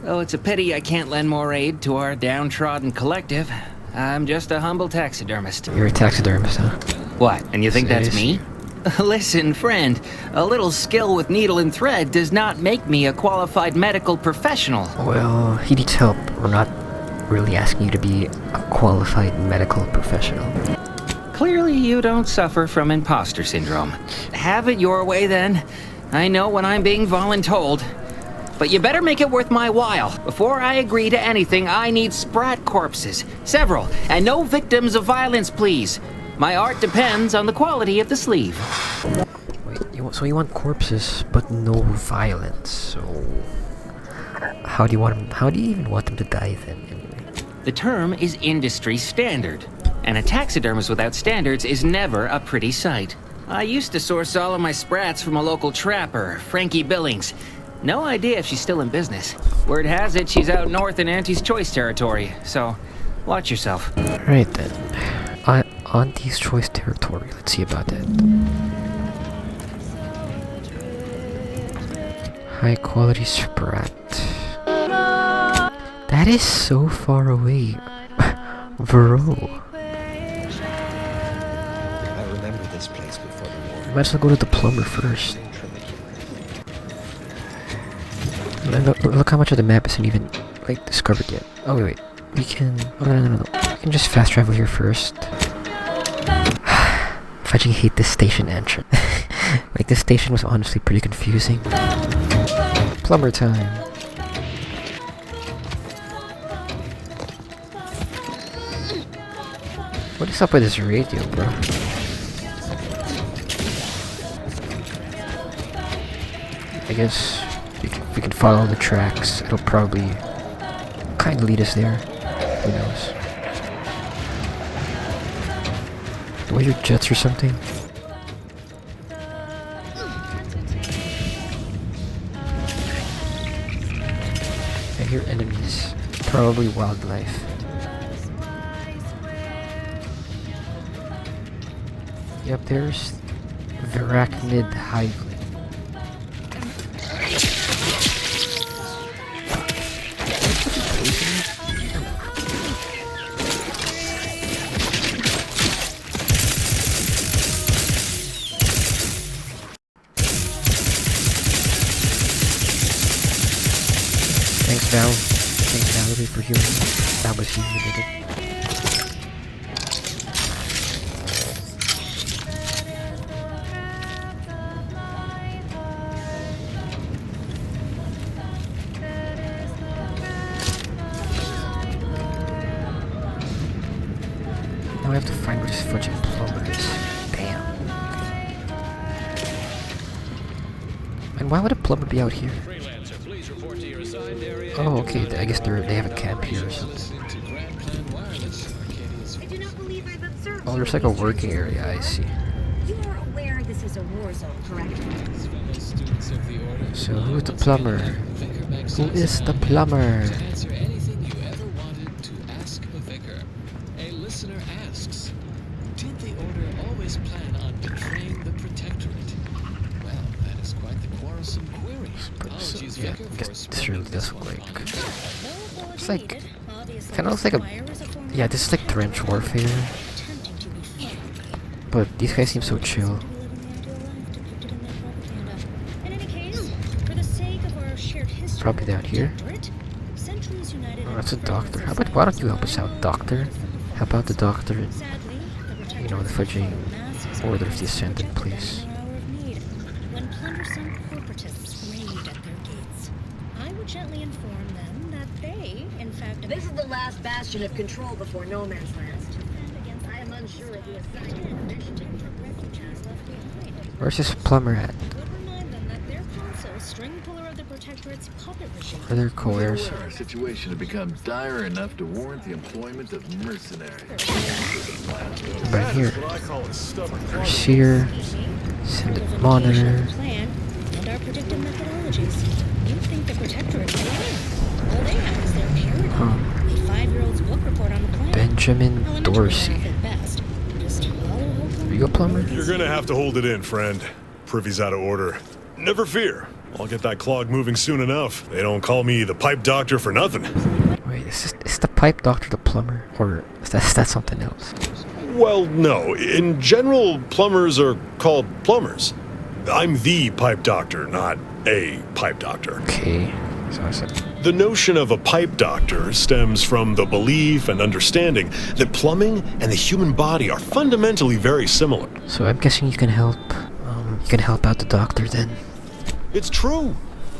Oh, it's a pity I can't lend more aid to our downtrodden collective. I'm just a humble taxidermist. You're a taxidermist, huh? What, and you think that's Seriously? me? Listen, friend, a little skill with needle and thread does not make me a qualified medical professional. Well, he needs help. We're not really asking you to be a qualified medical professional. Clearly you don't suffer from imposter syndrome. Have it your way then. I know when I'm being voluntold. But you better make it worth my while. Before I agree to anything, I need sprat corpses. Several. And no victims of violence, please. My art depends on the quality of the sleeve. Wait, so you want corpses, but no violence, so... How do you even want them to die then, anyway? The term is industry standard. And a taxidermist without standards is never a pretty sight. I used to source all of my sprats from a local trapper, Frankie Billings. No idea if she's still in business. Word has it she's out north in Auntie's Choice territory, so watch yourself. Right then. Auntie's Choice territory. Let's see about that. High quality sprat. That is so far away. Vero. I remember this place before the war. Might as well go to the plumber first. Look how much of the map isn't even like discovered yet. Oh wait, we can. Oh, no. We can just fast travel here first. I fucking hate this station entrance. Like this station was honestly pretty confusing. Plumber time. What is up with this radio, bro? I guess we can follow the tracks. It'll probably kind of lead us there. Who knows? Were your jets or something? I hear enemies. Probably wildlife. Yep, there's the arachnid hiveling. Thanks, Valerie, for healing me. That was you who did it. Now I have to find where this fudging plumber is. Damn. And why would a plumber be out here? Oh, okay. I guess they have a camp here or something. Oh, there's like a working area. I see. You are aware this is a war zone, correct? So who's the plumber? Who is the plumber? Answer anything you ever wanted to ask a vicar. A listener asks, did the Order always plan on betraying the Protectorate? Well, that is quite the quarrelsome query. Apologies, Yeah, Vicar, I for guess this spoiling really does this look one. like. It's like. Kind of looks like a. Yeah, this is like trench warfare. But these guys seem so chill. Probably down here. Oh, that's a doctor. How about, why don't you help us out, doctor? Help out the doctor and, you know, the fudging Order of the Ascendant, please. after some corporatists raved at their gates. I would gently inform them that they, in fact, This is the last bastion of control before no man's land. I am unsure of the assignment initiative for refugees left behind. Where's this plumber at? Remind them that their console, string puller of the Protectorate's puppet regime. Or their coercers? Our situation has become dire enough to warrant the employment of mercenaries. Right here. Overseer. Syndic monitor. Plan and our predictive methodologies. You think the Protectorate will win? All they have is their paradigm. A 5-year-old's book report on the plan. Benjamin Dorsey. Best. Just follow Are you a plumber? You're gonna have to hold it in, friend. Privy's out of order. Never fear. I'll get that clog moving soon enough. They don't call me the pipe doctor for nothing. Wait, is the pipe doctor the plumber? Or is that something else? Well, no. In general, plumbers are called plumbers. I'm the pipe doctor, not a pipe doctor. Okay. So I said. The notion of a pipe doctor stems from the belief and understanding that plumbing and the human body are fundamentally very similar. So I'm guessing you can help out the doctor then. It's true.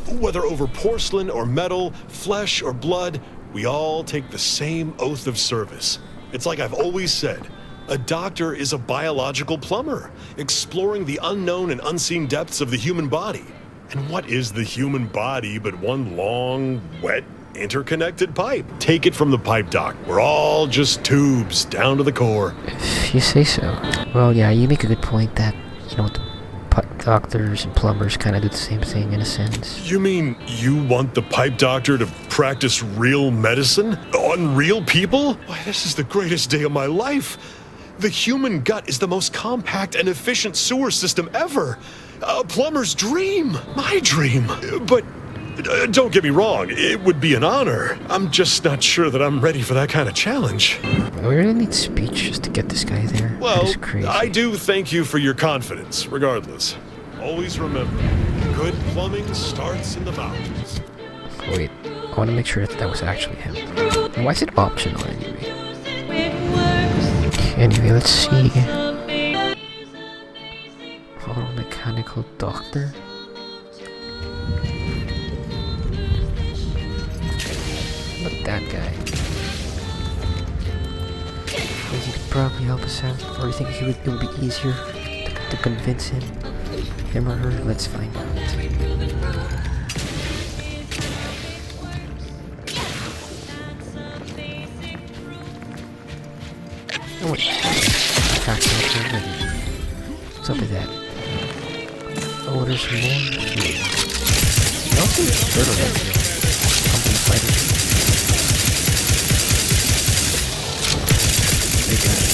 Whether over porcelain or metal, flesh or blood, we all take the same oath of service. It's like I've always said, a doctor is a biological plumber, exploring the unknown and unseen depths of the human body. And what is the human body but one long, wet, interconnected pipe? Take it from the pipe doc. We're all just tubes down to the core. If you say so. Well, yeah, you make a good point that, the doctors and plumbers kind of do the same thing in a sense. You mean you want the pipe doctor to practice real medicine on real people? Why, this is the greatest day of my life. The human gut is the most compact and efficient sewer system ever. A plumber's dream. My dream. But don't get me wrong, it would be an honor. I'm just not sure that I'm ready for that kind of challenge. We really need speech just to get this guy there. Well, that is crazy. I do thank you for your confidence, regardless. Always remember, good plumbing starts in the mountains. Wait, I want to make sure that was actually him. And why is it optional anyway? Anyway, let's see. Auto mechanical doctor. Look at that guy. Think he could probably help us out, or you think it would be easier to convince him or her? Let's find out. Oh wait, what's up with that? Oh, there's more here. Also, turtle company fighter. They got it.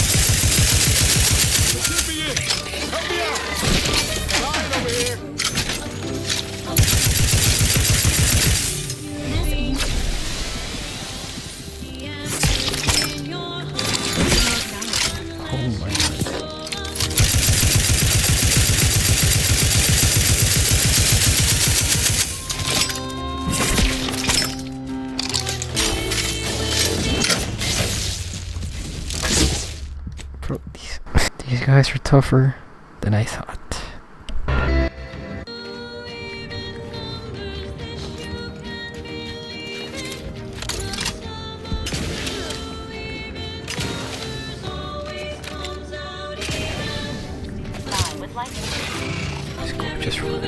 These guys are tougher than I thought. Let's go, just run.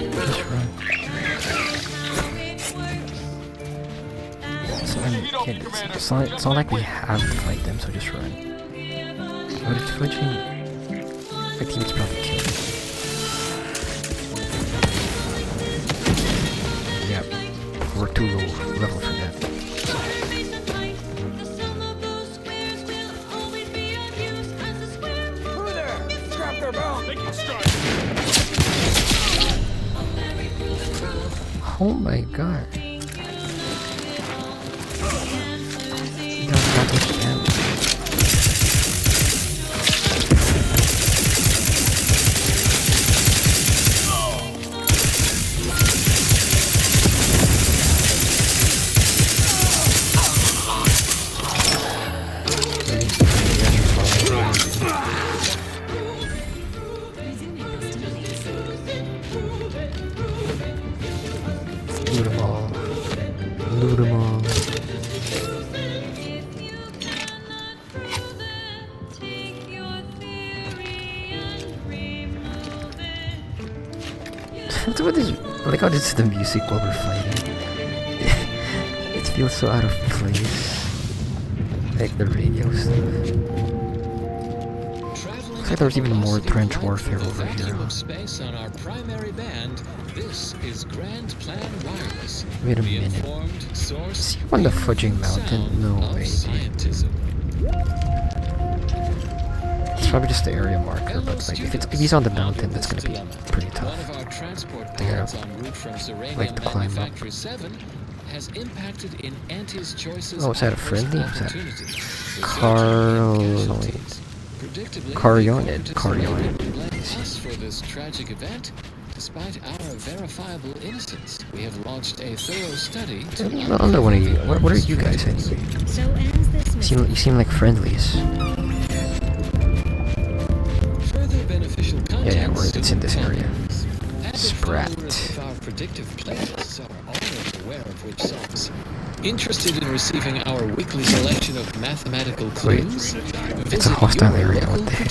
It's not like we have to fight them, so just run. But it's flinching. My teammate's probably killed. Yep, we're too low level for that. Oh my god. He does that much damage. Loot them all. What is, I like how this is the music while we're fighting. It feels so out of place. Like the radio stuff. Looks like there's even more trench warfare over here. Space on our primary band. This is Grand Plan Wireless. Wait a minute. See you on the fudging mountain? No way. It's probably just the area marker, but like if he's on the mountain, that's gonna be pretty tough. They gotta like to climb up. Oh, is that a friendly? Is that Carionid? For this tragic event, despite our verifiable innocence, we have launched a thorough study. I don't know what are you guys anyway? So ends this You seem like friendlies. Beneficial Yeah, it's in this area. Sprat. Our predictive playlists are already aware of which songs. Interested in receiving our weekly selection of mathematical clues? It's a hostile area. What the heck?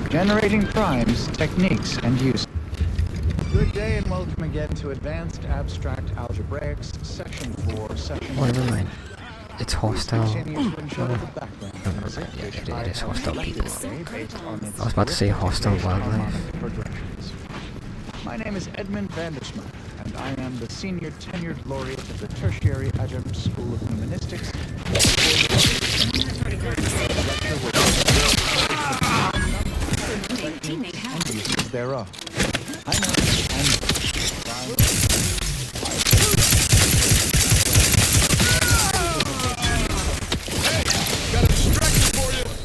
Generating primes, techniques, and use. Good day and welcome again to Advanced Abstract Algebraics, Section 4, Section 1. Oh, never mind. It's hostile. Yeah, it is hostile people. I was about to say hostile wildlife. My name is Edmund Vandersma, and I am the senior tenured laureate of the Tertiary Adjunct School of Humanistics. And uses thereof. I know.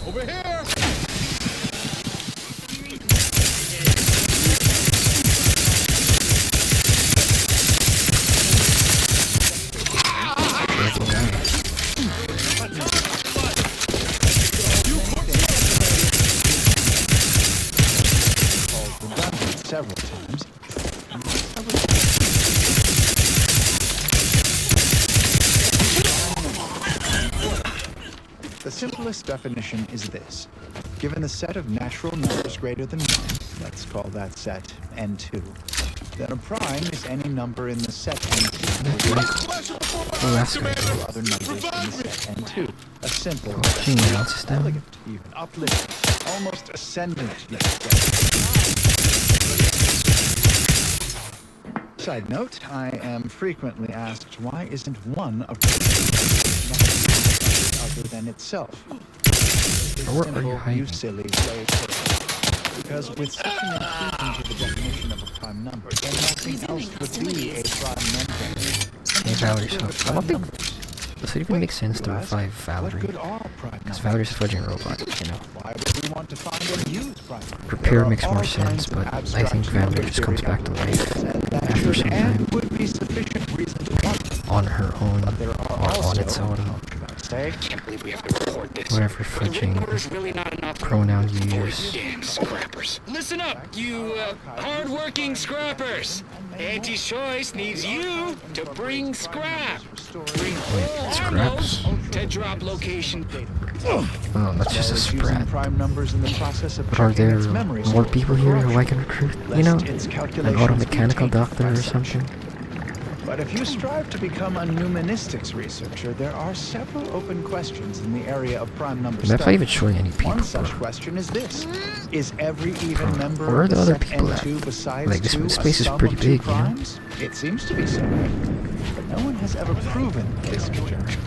Over here! Several times. The simplest definition is this. Given a set of natural numbers greater than 1, let's call that set n2, then a prime is any number in the set n2 that's good. other numbers in the set n2. A simple, elegant, even uplifting, almost ascendant. Side note, I am frequently asked why isn't one of other than itself. Where are you hiding? You silly slave. Because with such an inclusion to the definition of a prime number, then nothing else would be a prime number. Hey, Valerie, so I don't think... Does it even make sense to revive Valerie? Because Valerie's a fudging robot, you know. Why would we want to find and use prime? Repair makes more sense, but I think Valerie just comes back to life after some time. On her own, or on its own. Whatever fudging pronoun you use. Damn scrappers. Listen up, you hard-working scrappers. Anti-Choice needs you to bring scrap. Bring all Scraps? to drop location. Oh, that's just a sprat. Prime numbers in the process of But are there its memory more storage people here who I can recruit? You know? An auto mechanical doctor or something? But if you strive to become a numanistics researcher, there are several open questions in the area of prime number That's not study. even showing any people. One such question is this. Is every even member Where are of the the other set people N2 at? besides Like, this 2 space a is sum pretty of 2 big, you know? primes? It seems to be so. But no one has ever proven this conjecture.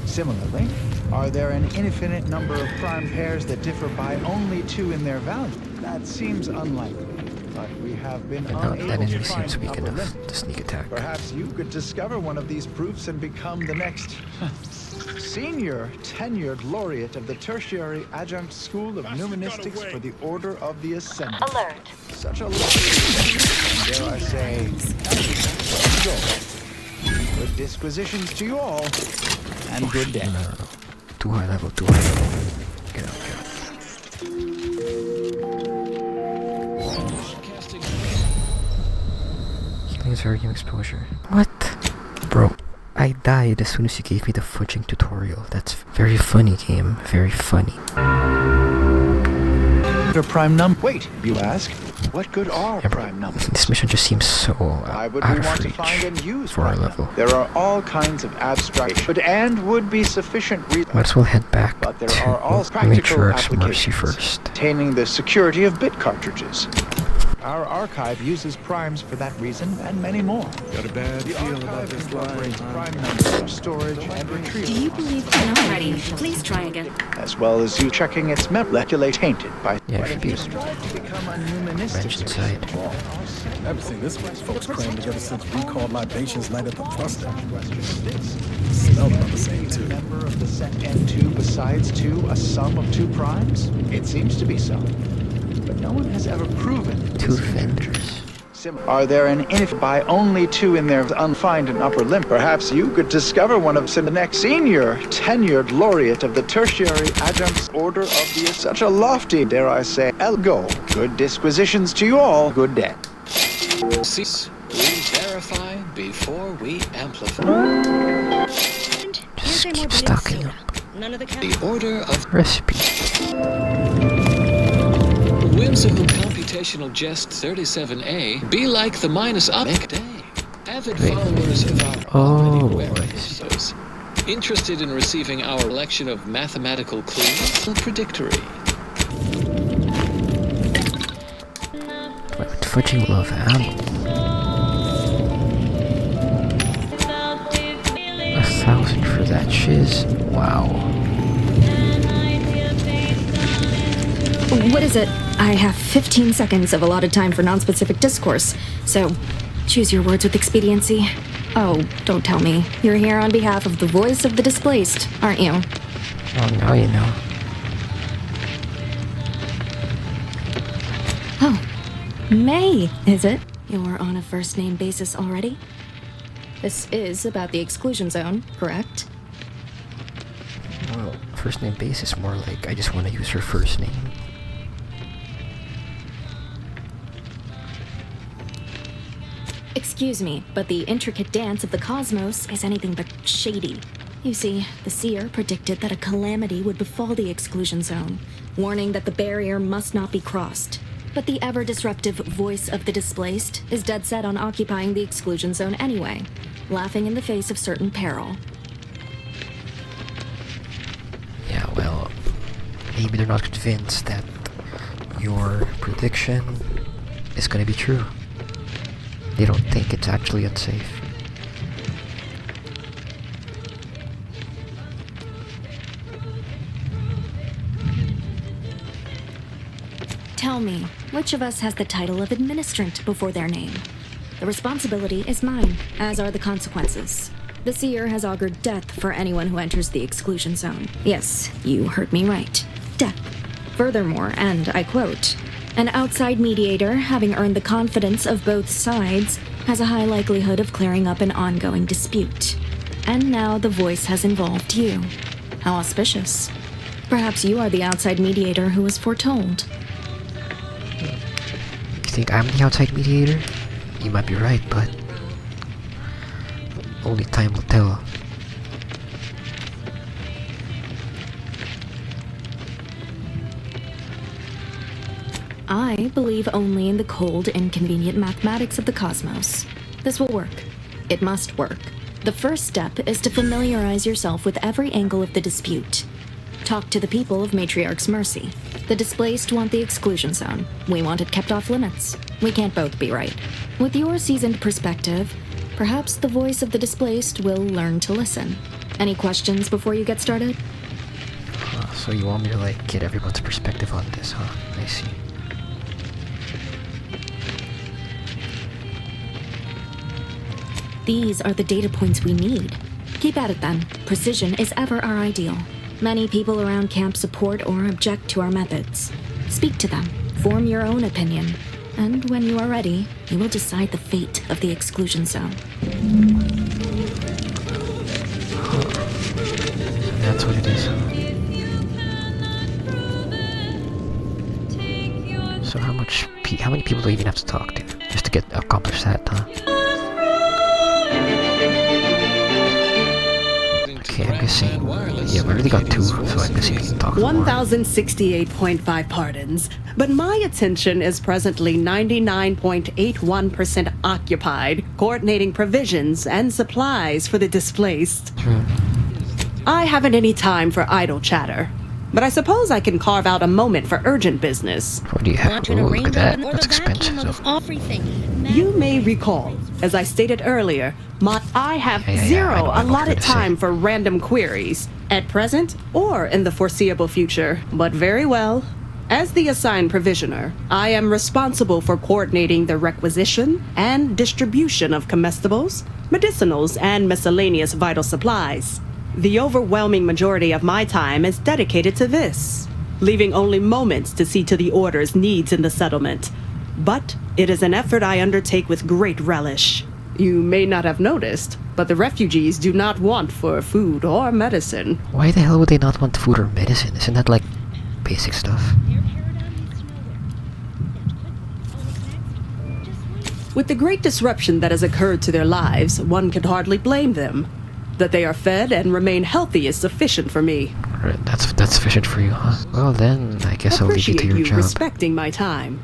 Similarly, are there an infinite number of prime pairs that differ by only 2 in their value? That seems unlikely. But we have been No, unable that to enemy find seems an weak upper enough limit. to sneak attack. Perhaps you could discover one of these proofs and become the next senior tenured laureate of the Tertiary Adjunct School of Numanistics for the Order of the Ascendant. Alert. Such a laureate, dare I say, good disquisitions to you all, and good day. No. Too high level, too high level. Get out, get out. Healing is varying exposure. What? Bro, I died as soon as you gave me the fudging tutorial. That's very funny, game. Very funny. Prime number. Wait, you ask? What good are prime numbers? This mission just seems so Why would out we of want to reach find and use for our prime level. There are all kinds of abstract and would be sufficient reasons. Might as well head back But there to are also practical Matriarch's Mercy applications, first. Maintaining the security of bit cartridges. Our archive uses primes for that reason and many more. Got a bad The feel archive about this line. incorporates prime numbers for storage and retrieval. Do you believe I'm not ready? Please try again. As well as you checking its molecular tainted by. Yeah, But should if be you strive to become a numismatic wrench inside. Never seen this way. Folks crammed together since recalled libations night at the Cluster. Smell them the same too. Member of the set N2 besides 2 a sum of 2 primes? It seems to be so. But no one has ever proven Two Avengers. Are there an if by only 2 in their unfind an upper limb? Perhaps you could discover one of us in the next senior tenured laureate of the tertiary adjunct order of the such a lofty, dare I say, elgo. Good disquisitions to you all. Good day. Cease. We verify before we amplify. Just keep stocking up. None of the The order of Recipe. whimsical computational jest 37A be like the minus up day. Avid followers of our videos. Interested in receiving our collection of mathematical clues? Predictory. I would fudging love ammo. 1,000 for that shiz. Wow. What is it? I have 15 seconds of allotted time for non-specific discourse, so choose your words with expediency. Oh, don't tell me. You're here on behalf of the voice of the displaced, aren't you? Oh, now you know. Oh, May, is it? You're on a first-name basis already? This is about the exclusion zone, correct? Well, first name basis more like I just want to use her first name. Excuse me, but the intricate dance of the cosmos is anything but shady. You see, the seer predicted that a calamity would befall the exclusion zone, warning that the barrier must not be crossed. But the ever-disruptive voice of the displaced is dead set on occupying the exclusion zone anyway, laughing in the face of certain peril. Yeah, well, maybe they're not convinced that your prediction is gonna be true. They don't think it's actually unsafe. Tell me, which of us has the title of administrant before their name? The responsibility is mine, as are the consequences. The seer has augured death for anyone who enters the exclusion zone. Yes, you heard me right. Death. Furthermore, and I quote, an outside mediator, having earned the confidence of both sides, has a high likelihood of clearing up an ongoing dispute. And now the voice has involved you. How auspicious. Perhaps you are the outside mediator who was foretold. You think I'm the outside mediator? You might be right, but only time will tell. I believe only in the cold, inconvenient mathematics of the cosmos. This will work. It must work. The first step is to familiarize yourself with every angle of the dispute. Talk to the people of Matriarch's Mercy. The displaced want the exclusion zone. We want it kept off limits. We can't both be right. With your seasoned perspective, perhaps the voice of the displaced will learn to listen. Any questions before you get started? So you want me to, like, get everyone's perspective on this, huh? I see. These are the data points we need. Keep at it then. Precision is ever our ideal. Many people around camp support or object to our methods. Speak to them, form your own opinion, and when you are ready, you will decide the fate of the exclusion zone. That's what it is, huh? So how many people do I even have to talk to just to accomplish that, huh? guessing. Yeah, we already got 2, so I'm guessing we can talk more. 1,068.5 pardons, but my attention is presently 99.81% occupied, coordinating provisions and supplies for the displaced. I haven't any time for idle chatter, but I suppose I can carve out a moment for urgent business. What do you have? Oh, look at that. That's expensive. You may recall, as I stated earlier, I have zero allotted time for random queries, at present or in the foreseeable future. But very well. As the assigned provisioner, I am responsible for coordinating the requisition and distribution of comestibles, medicinals, and miscellaneous vital supplies. The overwhelming majority of my time is dedicated to this, leaving only moments to see to the Order's needs in the settlement. But it is an effort I undertake with great relish. You may not have noticed, but the refugees do not want for food or medicine. Why the hell would they not want food or medicine? Isn't that like basic stuff? With the great disruption that has occurred to their lives, one can hardly blame them. That they are fed and remain healthy is sufficient for me. Right, that's sufficient for you, huh? Well then, I guess I'll leave you to your job. Respecting my time.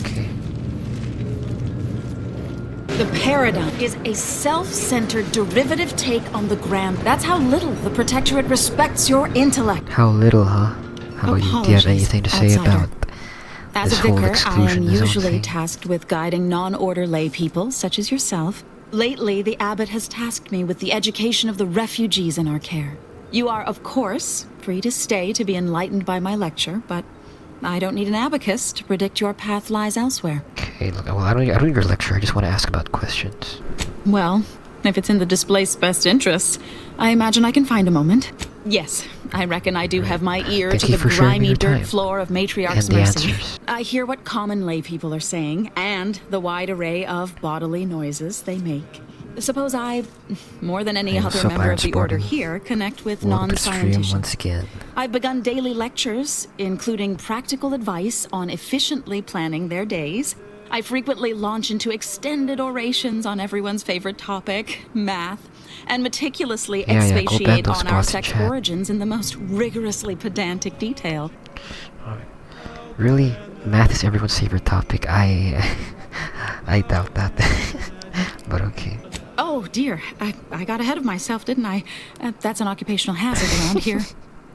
Okay. The paradigm is a self-centered derivative take on the grand. That's how little the Protectorate respects your intellect. How little, huh? How about you? Do you have anything to say about As this a whole vicar, I am exclusion zone usually thing? tasked with guiding non-order lay people, such as yourself. Lately, the abbot has tasked me with the education of the refugees in our care. You are, of course, free to stay to be enlightened by my lecture, but I don't need an abacus to predict your path lies elsewhere. Okay, look, well, I don't need your lecture. I just want to ask about questions. Well, if it's in the displaced's best interests, I imagine I can find a moment. Yes, I reckon I do have my ear Thank to you the for sharing grimy your dirt time. floor of Matriarch's And the Mercy. answers. I hear what common lay people are saying, and the wide array of bodily noises they make. Suppose I, more than any Hey, other what's up, member Iron of the Order Spartan? here, connect with Welcome to the stream non-scientists. once again. I've begun daily lectures, including practical advice on efficiently planning their days. I frequently launch into extended orations on everyone's favorite topic, math, and meticulously Yeah, go ban expatiate those on our bots in sex chat. origins in the most rigorously pedantic detail. Really? Math is everyone's favorite topic. I doubt that. But okay. Oh dear, I got ahead of myself, didn't I? That's an occupational hazard around here.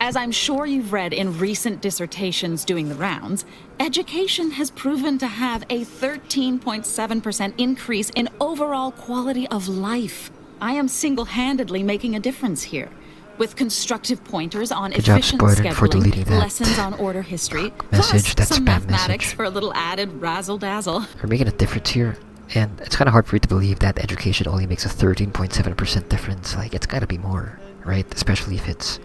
As I'm sure you've read in recent dissertations doing the rounds, education has proven to have a 13.7% increase in overall quality of life. I am single-handedly making a difference here. With constructive pointers on Good job, efficient Spartan, for deleting scheduling, that lessons on order history, message, plus that some spam mathematics message. for a little added razzle-dazzle. We're making a difference here. And it's kind of hard for you to believe that education only makes a 13.7% difference. Like, it's gotta be more, right? Especially if it's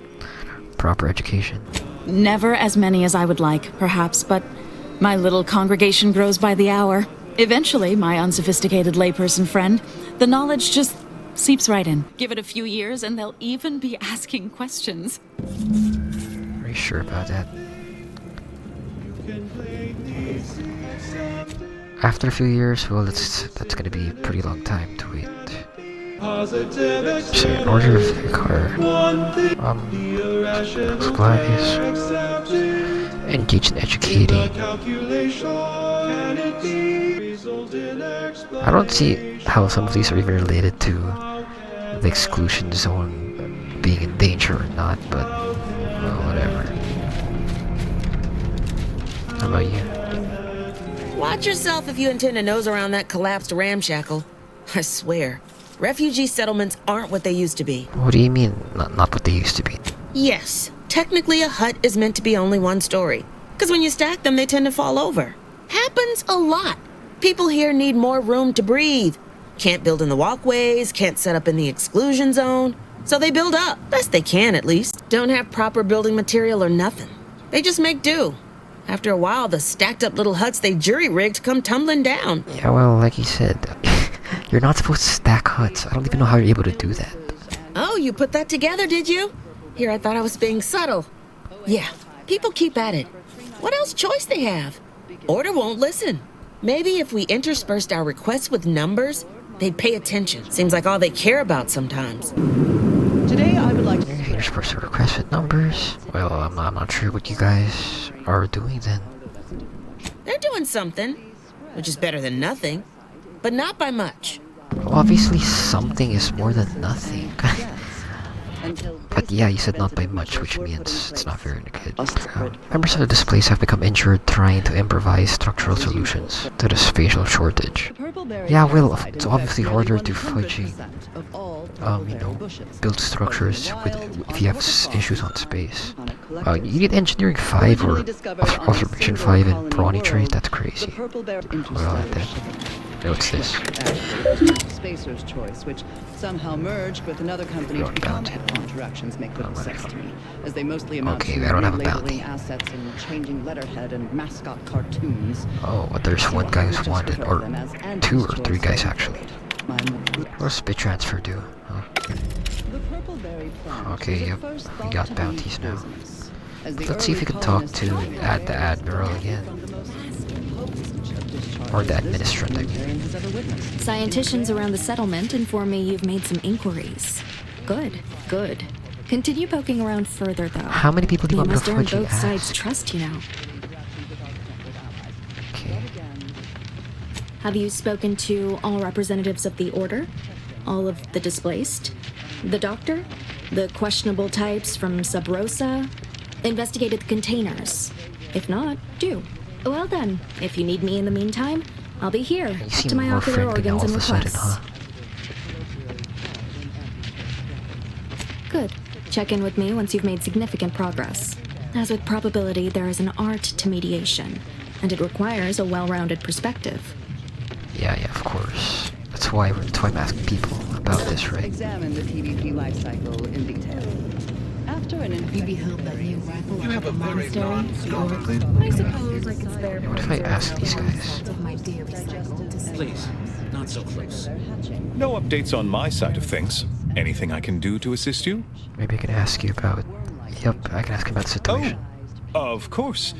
proper education. Never as many as I would like, perhaps, but my little congregation grows by the hour. Eventually, my unsophisticated layperson friend, the knowledge just seeps right in. Give it a few years and they'll even be asking questions. Are you sure about that? After a few years, well, that's gonna be a pretty long time to wait. So, in order of vicar, supplies, engage in educating. I don't see how some of these are even related to the exclusion zone being in danger or not, but well, whatever. How about you? Watch yourself if you intend to nose around that collapsed ramshackle. I swear, refugee settlements aren't what they used to be. What do you mean, not what they used to be? Yes, technically a hut is meant to be only one story. Because when you stack them, they tend to fall over. Happens a lot. People here need more room to breathe. Can't build in the walkways, can't set up in the exclusion zone. So they build up, best they can at least. Don't have proper building material or nothing. They just make do. After a while, the stacked up little huts they jury-rigged come tumbling down. Yeah, well, like you said, you're not supposed to stack huts. I don't even know how you're able to do that. Oh, you put that together, did you? Here, I thought I was being subtle. Yeah, people keep at it. What else choice they have? Order won't listen. Maybe if we interspersed our requests with numbers, they'd pay attention. Seems like all they care about sometimes. you're supposed to request with numbers. Well, I'm not sure what you guys are doing then. They're doing something, which is better than nothing, but not by much. Obviously, something is more than nothing. But yeah, you said not by much, which means it's not very good. Members of the displays have become injured trying to improvise structural solutions to the spatial shortage. Yeah, well, it's obviously harder to fudging, build structures if you have issues on space. You need Engineering 5 or Observation 5 and Brawny Trace, that's crazy. Well, what's this? Spacer's Choice, which somehow merged with another company to become interactions make little sense to me, as they mostly amount to labeling assets and changing letterhead and mascot cartoons. Oh, but there's one guy who's wanted, or 2 or 3 guys actually. What's bit transfer do? Huh? Okay, yep, we got bounties now. Let's see if we can talk to the Admiral again. Or the Administrator. Scienticians around the settlement inform me you've made some inquiries. Good, good. Continue poking around further, though. How many people do you want must to earn fudgy both sides trust, you know. Okay. Have you spoken to all representatives of the Order? All of the displaced? The Doctor? The questionable types from Sub Rosa? Investigated the containers? If not, do. Well then, if you need me in the meantime, I'll be here, up to my ocular organs and requests. Good. Check in with me once you've made significant progress. As with probability, there is an art to mediation, and it requires a well-rounded perspective. Yeah, of course. That's why I'm asking people about this, right? Examine the PvP life cycle in detail. After an Phoebe held that new rifle at the monastery. I suppose I could spare. What if I ask these guys? Please, not so close. No updates on my side of things. Anything I can do to assist you? Maybe I can ask you about... Yep, I can ask about the situation. Oh, of course.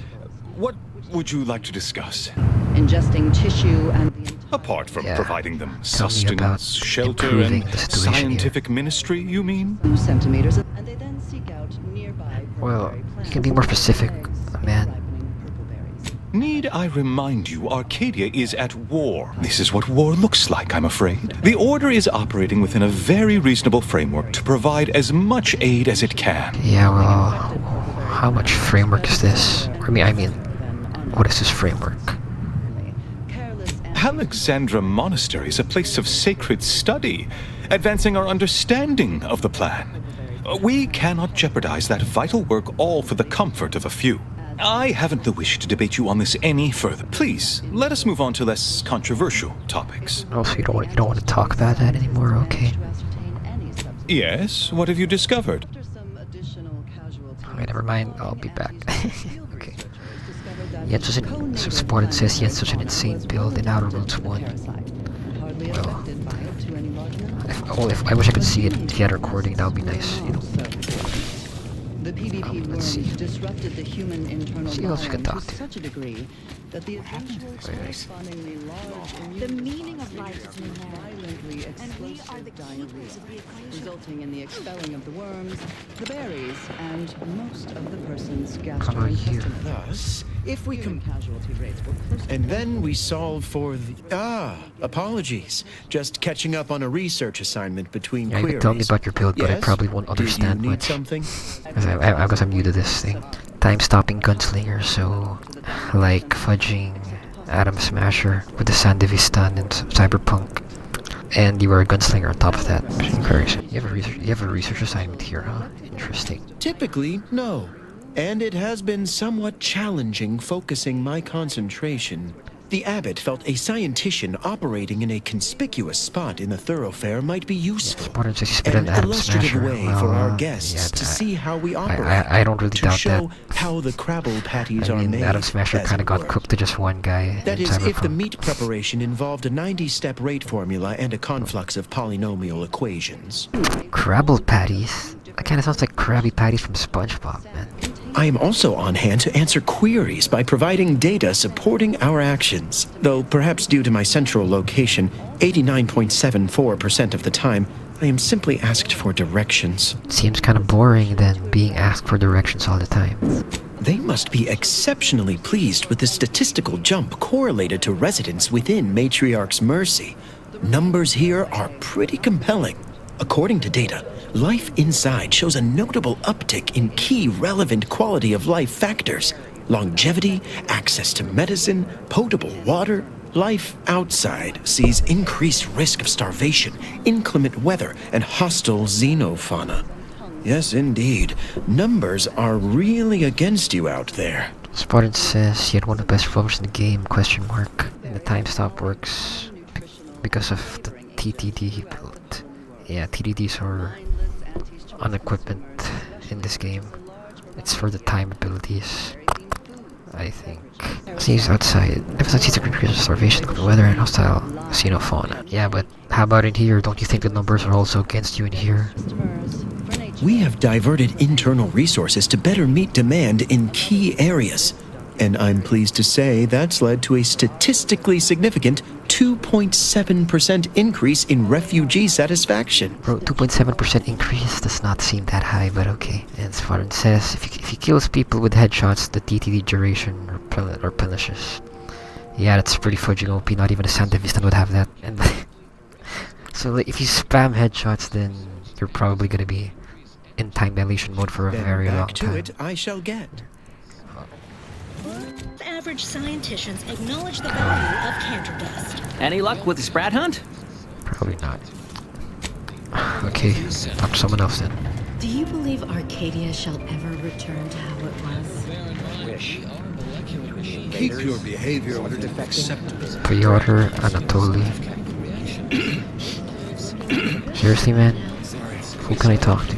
What would you like to discuss? Ingesting tissue and... Apart from providing them Tell me about sustenance, shelter, improving and the situation scientific ministry, you mean? 2 centimeters, and they then seek out nearby... Well, you can be more specific, man. Need I remind you, Arcadia is at war. This is what war looks like, I'm afraid. The Order is operating within a very reasonable framework to provide as much aid as it can. Yeah, well, how much framework is this? I mean, what is this framework? Alexandra Monastery is a place of sacred study, advancing our understanding of the plan. We cannot jeopardize that vital work all for the comfort of a few. I haven't the wish to debate you on this any further. Please, let us move on to less controversial topics. Also, you don't want to talk about that anymore, okay? Yes, what have you discovered? Okay, never mind, I'll be back. Okay. Yet Spartan says he had such an insane build in Outer Worlds 1. Well, if I wish I could see it if you had a recording, that would be nice, you know. The PvP worms disrupted the human internal biome to such a degree that the eventual correspondingly large The meaning of life is in there. violently explosive diarrhea, resulting in the expelling of the worms, the berries, and most of the person's gastrointestinal. Thus, if we casualty rates were close to And then we solve for the... apologies. Just catching up on a research assignment between Yeah, you queries. can tell me about your build, but I Yes? probably won't understand Do you need much. something? Because I'm new to this thing. Time-stopping gunslinger, so... like fudging Atom Smasher with the Sandivis stun and Cyberpunk. And you were a gunslinger on top of that. Encouraging. You have a research assignment here, huh? Interesting. Typically, no. And it has been somewhat challenging focusing my concentration. The abbot felt a scientician operating in a conspicuous spot in the thoroughfare might be useful. An illustrative way for our guests to see how we operate. I don't really to doubt show that. how the Crabble patties I mean, are made. Atom Smasher as kind of it got were. cooked to just one guy. That in is, if the Cyberpunk. meat preparation involved a 90-step rate formula and a conflux of polynomial equations. Crabble patties? That kind of sounds like Krabby Patty from SpongeBob, man. I am also on hand to answer queries by providing data supporting our actions. Though perhaps due to my central location, 89.74% of the time, I am simply asked for directions. Seems kind of boring than being asked for directions all the time. They must be exceptionally pleased with the statistical jump correlated to residents within Matriarch's Mercy. Numbers here are pretty compelling. According to data, life inside shows a notable uptick in key relevant quality of life factors: longevity, access to medicine, potable water. Life outside sees increased risk of starvation, inclement weather, and hostile xenofauna. Yes, indeed. Numbers are really against you out there. Spartan says he had one of the best flows in the game, ? And the time stop works because of the TTD build. Yeah, TTDs are on equipment in this game. It's for the time abilities, I think. Sees outside. Emphasizes the increase of starvation, the weather, and hostile xenofauna. Yeah, but how about in here? Don't you think the numbers are also against you in here? We have diverted internal resources to better meet demand in key areas. And I'm pleased to say that's led to a statistically significant 2.7% increase in refugee satisfaction. Bro, 2.7% increase does not seem that high, but okay. And Spartan says if he kills people with headshots, the TTD duration replenishes. Yeah, that's pretty fudging OP. Not even a Santavistan would have that. And so like, if you spam headshots, then you're probably gonna be in time dilation mode for a very long time. Back to it I shall get. Average scienticians acknowledge the value of canter dust. Any luck with the Sprat hunt? Probably not. Okay, talk to someone else then. Do you believe Arcadia shall ever return to how it was? Wish. Keep your behavior acceptable. Pre-order Anatoly. Seriously, man? Who can I talk to?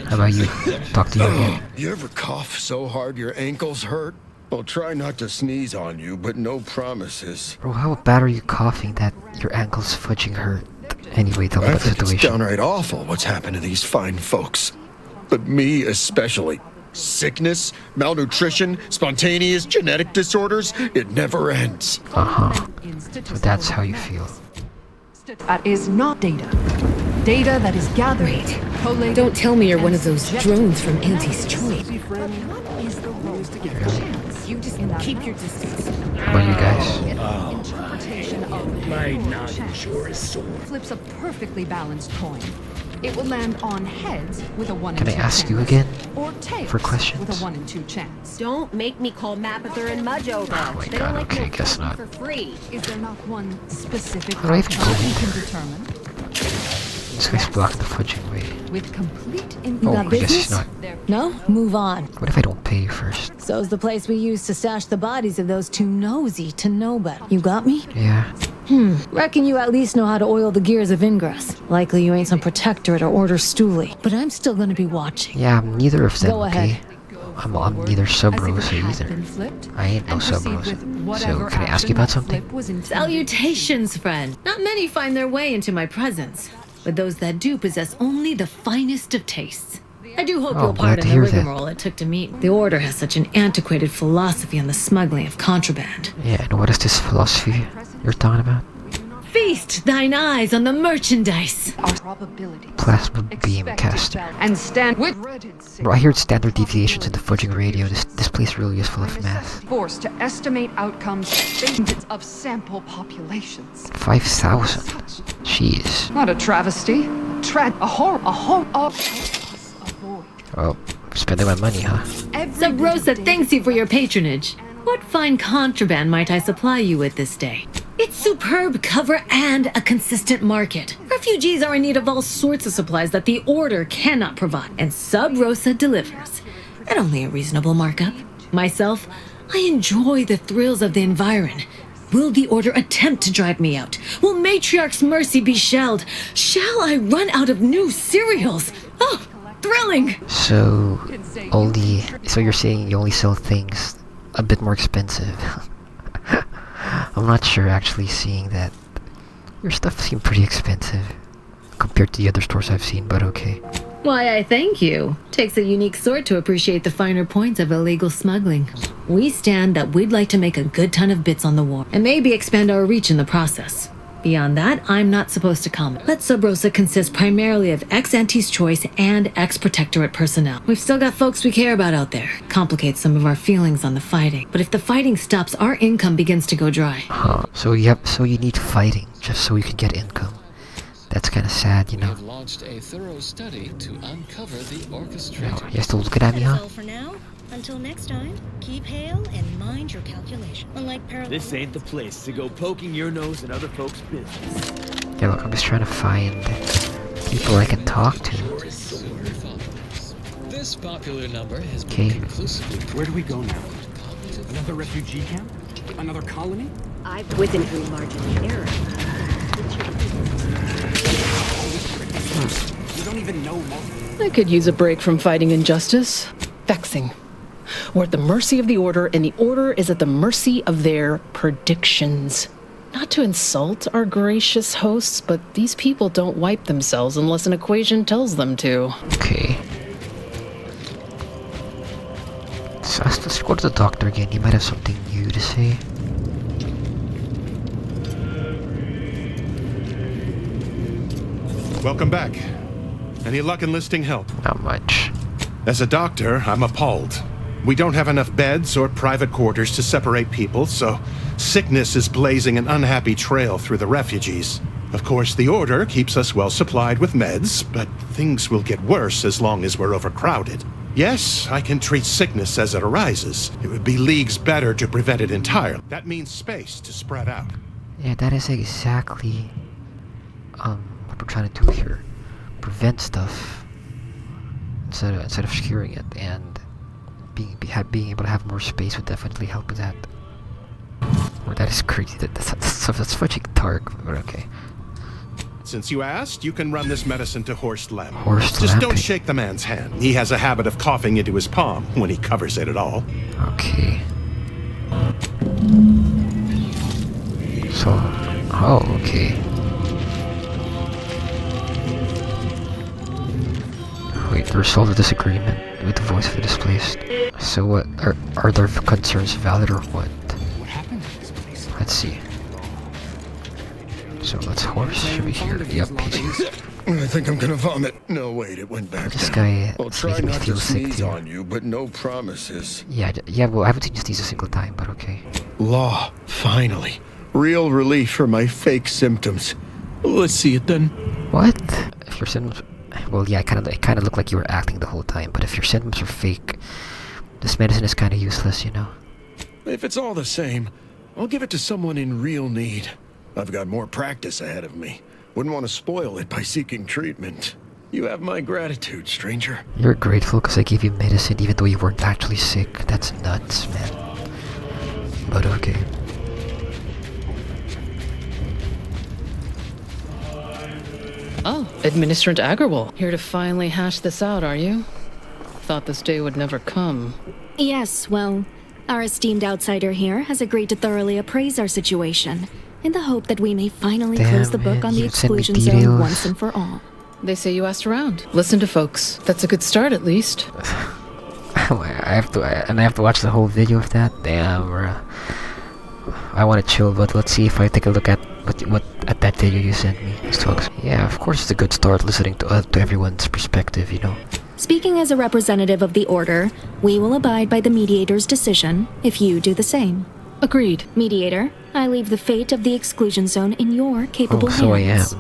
How about you? Talk to you again. You ever cough so hard your ankles hurt? I'll try not to sneeze on you, but no promises. Bro, how bad are you coughing that your ankles fudging hurt? Anyway, tell me about the It's situation. downright awful what's happened to these fine folks. But me especially. Sickness, malnutrition, spontaneous genetic disorders, it never ends. Uh-huh. So that's how you feel. That is not data. Data that is gathered. Don't tell me you're one of those drones from Auntie's Choice. You just keep your distance. How about you guys? Interpretation of My knowledge sure is sore. flips a perfectly balanced coin. It will land on heads with a 1 in Can 2 I ask chance, you again? or tails for questions? with a 1 in 2 chance. Don't make me call Mapother and Mudge over. Oh my They god, don't like okay, no guess fun not. for free. Is there not one specific How do I even outcome go? you can determine This guy's blocking the fudging way. with complete Oh, I guess he's not. No? Move on. What if I don't pay you first? So's the place we used to stash the bodies of those too nosy to know better. You got me? Yeah. Reckon you at least know how to oil the gears of Ingress. Likely you ain't some protectorate or Order Stooley, but I'm still gonna be watching. Yeah, I'm neither of them, Go okay? ahead. I'm neither Sub-Rosa either. I ain't no Sub-Rosa. So, can I ask you about something? Salutations, friend. Not many find their way into my presence, but those that do possess only the finest of tastes. I do hope Oh, you'll glad to pardon the hear that. rigmarole it took to meet. The Order has such an antiquated philosophy on the smuggling of contraband. Yeah, and what is this philosophy you're talking about? Feast thine eyes on the merchandise. Plasma beam caster. and stand with Bro, I heard standard deviations in the fudging radio. This place really is full of math. forced to estimate outcomes based of sample populations. 5,000. Jeez. Not a travesty, a horror. Oh, spending my money, huh? Sub-Rosa thanks you for your patronage. What fine contraband might I supply you with this day? It's superb cover and a consistent market. Refugees are in need of all sorts of supplies that the Order cannot provide, and Sub-Rosa delivers. At only a reasonable markup. Myself, I enjoy the thrills of the environ. Will the Order attempt to drive me out? Will Matriarch's Mercy be shelled? Shall I run out of new cereals? Oh, thrilling! So, so you're saying you only sell things a bit more expensive? I'm not sure actually, seeing that your stuff seemed pretty expensive compared to the other stores I've seen, but okay. Why, I thank you. Takes a unique sort to appreciate the finer points of illegal smuggling. We stand that we'd like to make a good ton of bits on the war, and maybe expand our reach in the process. Beyond that, I'm not supposed to comment. Let Sub Rosa consist primarily of ex-Auntie's Choice and ex-Protectorate personnel. We've still got folks we care about out there. Complicates some of our feelings on the fighting. But if the fighting stops, our income begins to go dry. Huh. So you need fighting just so you can get income. That's kind of sad, you We know. have launched a thorough study to uncover the orchestrator. Oh, you're still looking at me, huh? For now, until next time, keep hail and mind your calculation. Unlike parallel. This ain't the place to go poking your nose in other folks' business. Yeah, look, I'm just trying to find people I can talk to. This popular number has been Okay. conclusively Where do we go now? Another refugee camp? Another colony? With an enlarging error. You don't even know more. I could use a break from fighting injustice. Vexing. We're at the mercy of the Order, and the Order is at the mercy of their predictions. Not to insult our gracious hosts, but these people don't wipe themselves unless an equation tells them to. Okay. So let's go to the doctor again. He might have something new to say. Welcome back. Any luck enlisting help? Not much. As a doctor, I'm appalled. We don't have enough beds or private quarters to separate people, so sickness is blazing an unhappy trail through the refugees. Of course, the Order keeps us well supplied with meds, but things will get worse as long as we're overcrowded. Yes, I can treat sickness as it arises. It would be leagues better to prevent it entirely. That means space to spread out. Yeah, that is exactly what we're trying to do here. Prevent stuff instead of securing it, and being able to have more space would definitely help with that. Or that is crazy. That's fucking dark, but okay. Since you asked, you can run this medicine to Horst Lamp. Horst Just Lamp. don't shake the man's hand. He has a habit of coughing into his palm when he covers it at all. Okay. So, oh, okay. Wait, to resolve the disagreement with the voice of the displaced. So what, are their concerns valid or what? What happened to this place? Let's see. So let's horse. Should be here. Yep, he's here. I think I'm gonna vomit. No, wait, it went back This down. guy I'll is try making me not feel to sick sneeze too. on you, but no promises. Yeah, well, I haven't seen you sneeze a single time, but okay. Law, finally. Real relief for my fake symptoms. Let's see it then. What? If your symptoms... Well, yeah, it kind of looked like you were acting the whole time, but if your symptoms are fake, this medicine is kind of useless, you know? If it's all the same, I'll give it to someone in real need. I've got more practice ahead of me. Wouldn't want to spoil it by seeking treatment. You have my gratitude, stranger. You're grateful because I gave you medicine even though you weren't actually sick. That's nuts, man. But okay. Oh, Administrator Agarwal. Here to finally hash this out, are you? Thought this day would never come. Yes, well, our esteemed outsider here has agreed to thoroughly appraise our situation, in the hope that we may finally close the book on the exclusion zone once and for all. They say you asked around. Listen to folks. That's a good start, at least. I have to watch the whole video of that. Damn, bro. I want to chill, but let's see if I take a look at what that video you sent me. Yeah, of course it's a good start listening to everyone's perspective, you know. Speaking as a representative of the Order, we will abide by the Mediator's decision if you do the same. Agreed. Mediator, I leave the fate of the exclusion zone in your capable So I am hands.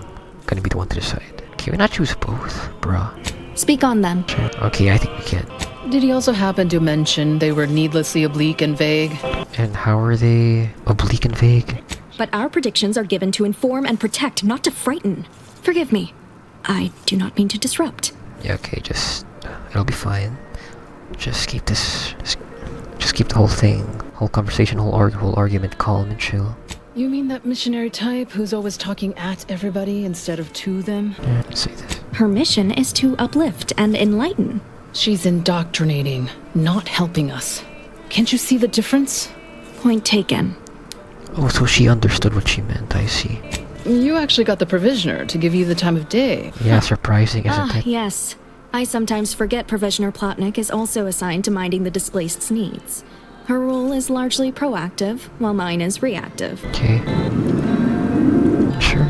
gonna be the one to decide. Can we not choose both, bruh? Speak on them. Okay, I think we can. Did he also happen to mention they were needlessly oblique and vague? And how are they oblique and vague? But our predictions are given to inform and protect, not to frighten. Forgive me. I do not mean to disrupt. Yeah, okay, it'll be fine. Just keep this, just keep the whole thing, whole conversation, whole argument calm and chill. You mean that missionary type who's always talking at everybody instead of to them? Yeah, let's see this. Her mission is to uplift and enlighten. She's indoctrinating, not helping us. Can't you see the difference? Point taken. Oh, so she understood what she meant, I see. You actually got the Provisioner to give you the time of day. Yeah, surprising, isn't it? Yes. I sometimes forget Provisioner Plotnik is also assigned to minding the displaced's needs. Her role is largely proactive, while mine is reactive. Okay. Sure.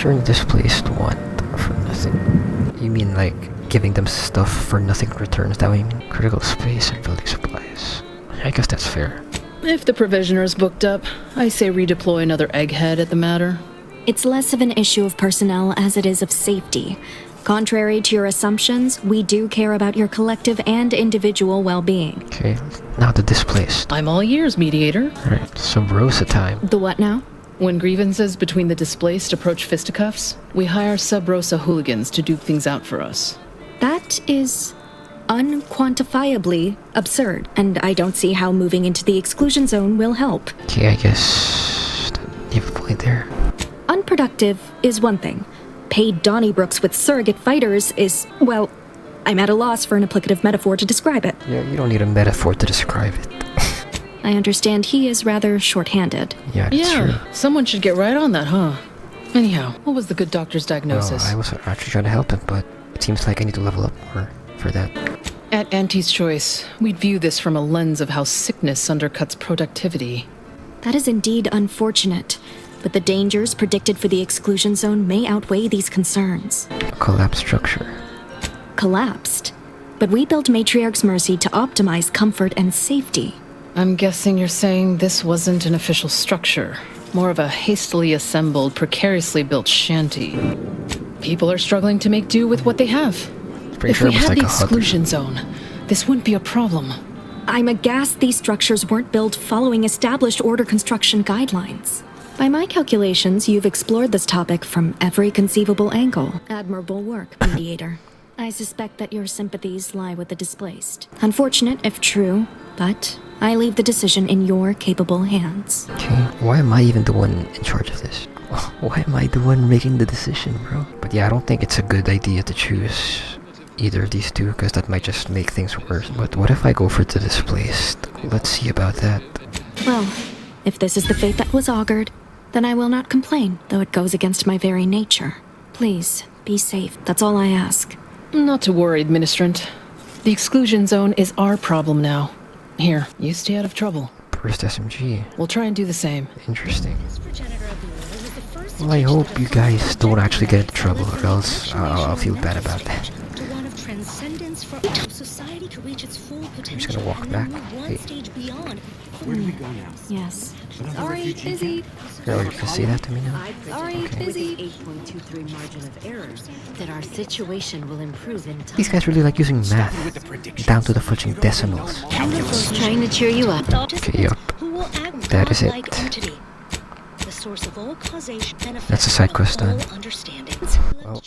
Return the displaced one for nothing. You mean like giving them stuff for nothing in return? Is that what you mean? Critical space and building supplies. I guess that's fair. If the provisioner's booked up, I say redeploy another egghead at the matter. It's less of an issue of personnel as it is of safety. Contrary to your assumptions, we do care about your collective and individual well-being. Okay, now the displaced. I'm all ears, mediator. Alright, Sub Rosa time. The what now? When grievances between the displaced approach fisticuffs, we hire Sub Rosa hooligans to duke things out for us. That is unquantifiably absurd, and I don't see how moving into the exclusion zone will help. Okay, I guess you have a point there. Unproductive is one thing. Paid Donnybrooks with surrogate fighters is, well, I'm at a loss for an applicative metaphor to describe it. Yeah, you don't need a metaphor to describe it. I understand he is rather short-handed. Yeah, that's true. Someone should get right on that, huh? Anyhow, what was the good doctor's diagnosis? Well, I was actually trying to help him, but it seems like I need to level up more for that. At Auntie's Choice, we'd view this from a lens of how sickness undercuts productivity. That is indeed unfortunate, but the dangers predicted for the exclusion zone may outweigh these concerns. A collapsed structure. Collapsed? But we built Matriarch's Mercy to optimize comfort and safety. I'm guessing you're saying this wasn't an official structure, more of a hastily assembled, precariously built shanty. People are struggling to make do with what they have. If we had the exclusion zone, this wouldn't be a problem. I'm aghast these structures weren't built following established order construction guidelines. By my calculations, you've explored this topic from every conceivable angle. Admirable work, mediator. I suspect that your sympathies lie with the displaced. Unfortunate if true, but I leave the decision in your capable hands. Okay, why am I even the one in charge of this? Why am I the one making the decision, bro? But yeah, I don't think it's a good idea to choose either of these two, because that might just make things worse. But what if I go for the displaced? Let's see about that. Well, if this is the fate that was augured, then I will not complain, though it goes against my very nature. Please, be safe. That's all I ask. Not to worry, Administrant. The exclusion zone is our problem now. Here, you stay out of trouble. First SMG. We'll try and do the same. Interesting. Well, I hope you guys don't actually get into trouble, or else I'll feel bad about that. I'm just gonna walk back. Hey. Where do we go now? Yes. Sorry, busy. Oh, you can say that to me now? Sorry, busy. 8.23 margin of error, that our situation will improve in time. These guys really like using math, down to the fudging decimals. Trying to cheer you up. Okay, yup. That is it. That's a side quest done. Well,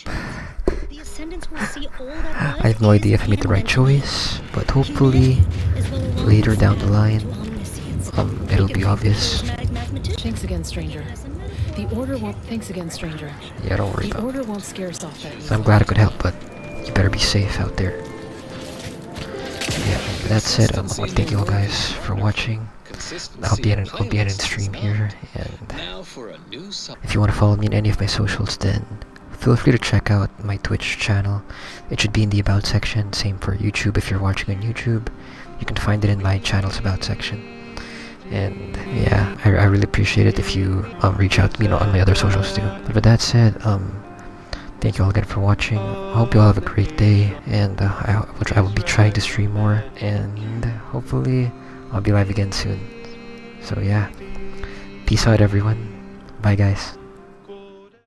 I have no idea if I made the right choice, but hopefully later down the line, it'll be obvious. Thanks again, stranger. The order won't. Thanks again, stranger. Yeah, don't worry about it. The order won't scare us off that easily. I'm glad I could help, but you better be safe out there. Yeah, with that said, I want to thank you all guys for watching. I'll be in stream here, and if you want to follow me in any of my socials, then feel free to check out my Twitch channel. It should be in the about section. Same for YouTube. If you're watching on YouTube, you can find it in my channel's about section. And yeah, I really appreciate it if you reach out to me on my other socials too. But with that said, thank you all again for watching. I hope you all have a great day, and I will be trying to stream more, and hopefully I'll be live again soon. So yeah, peace out everyone. Bye guys.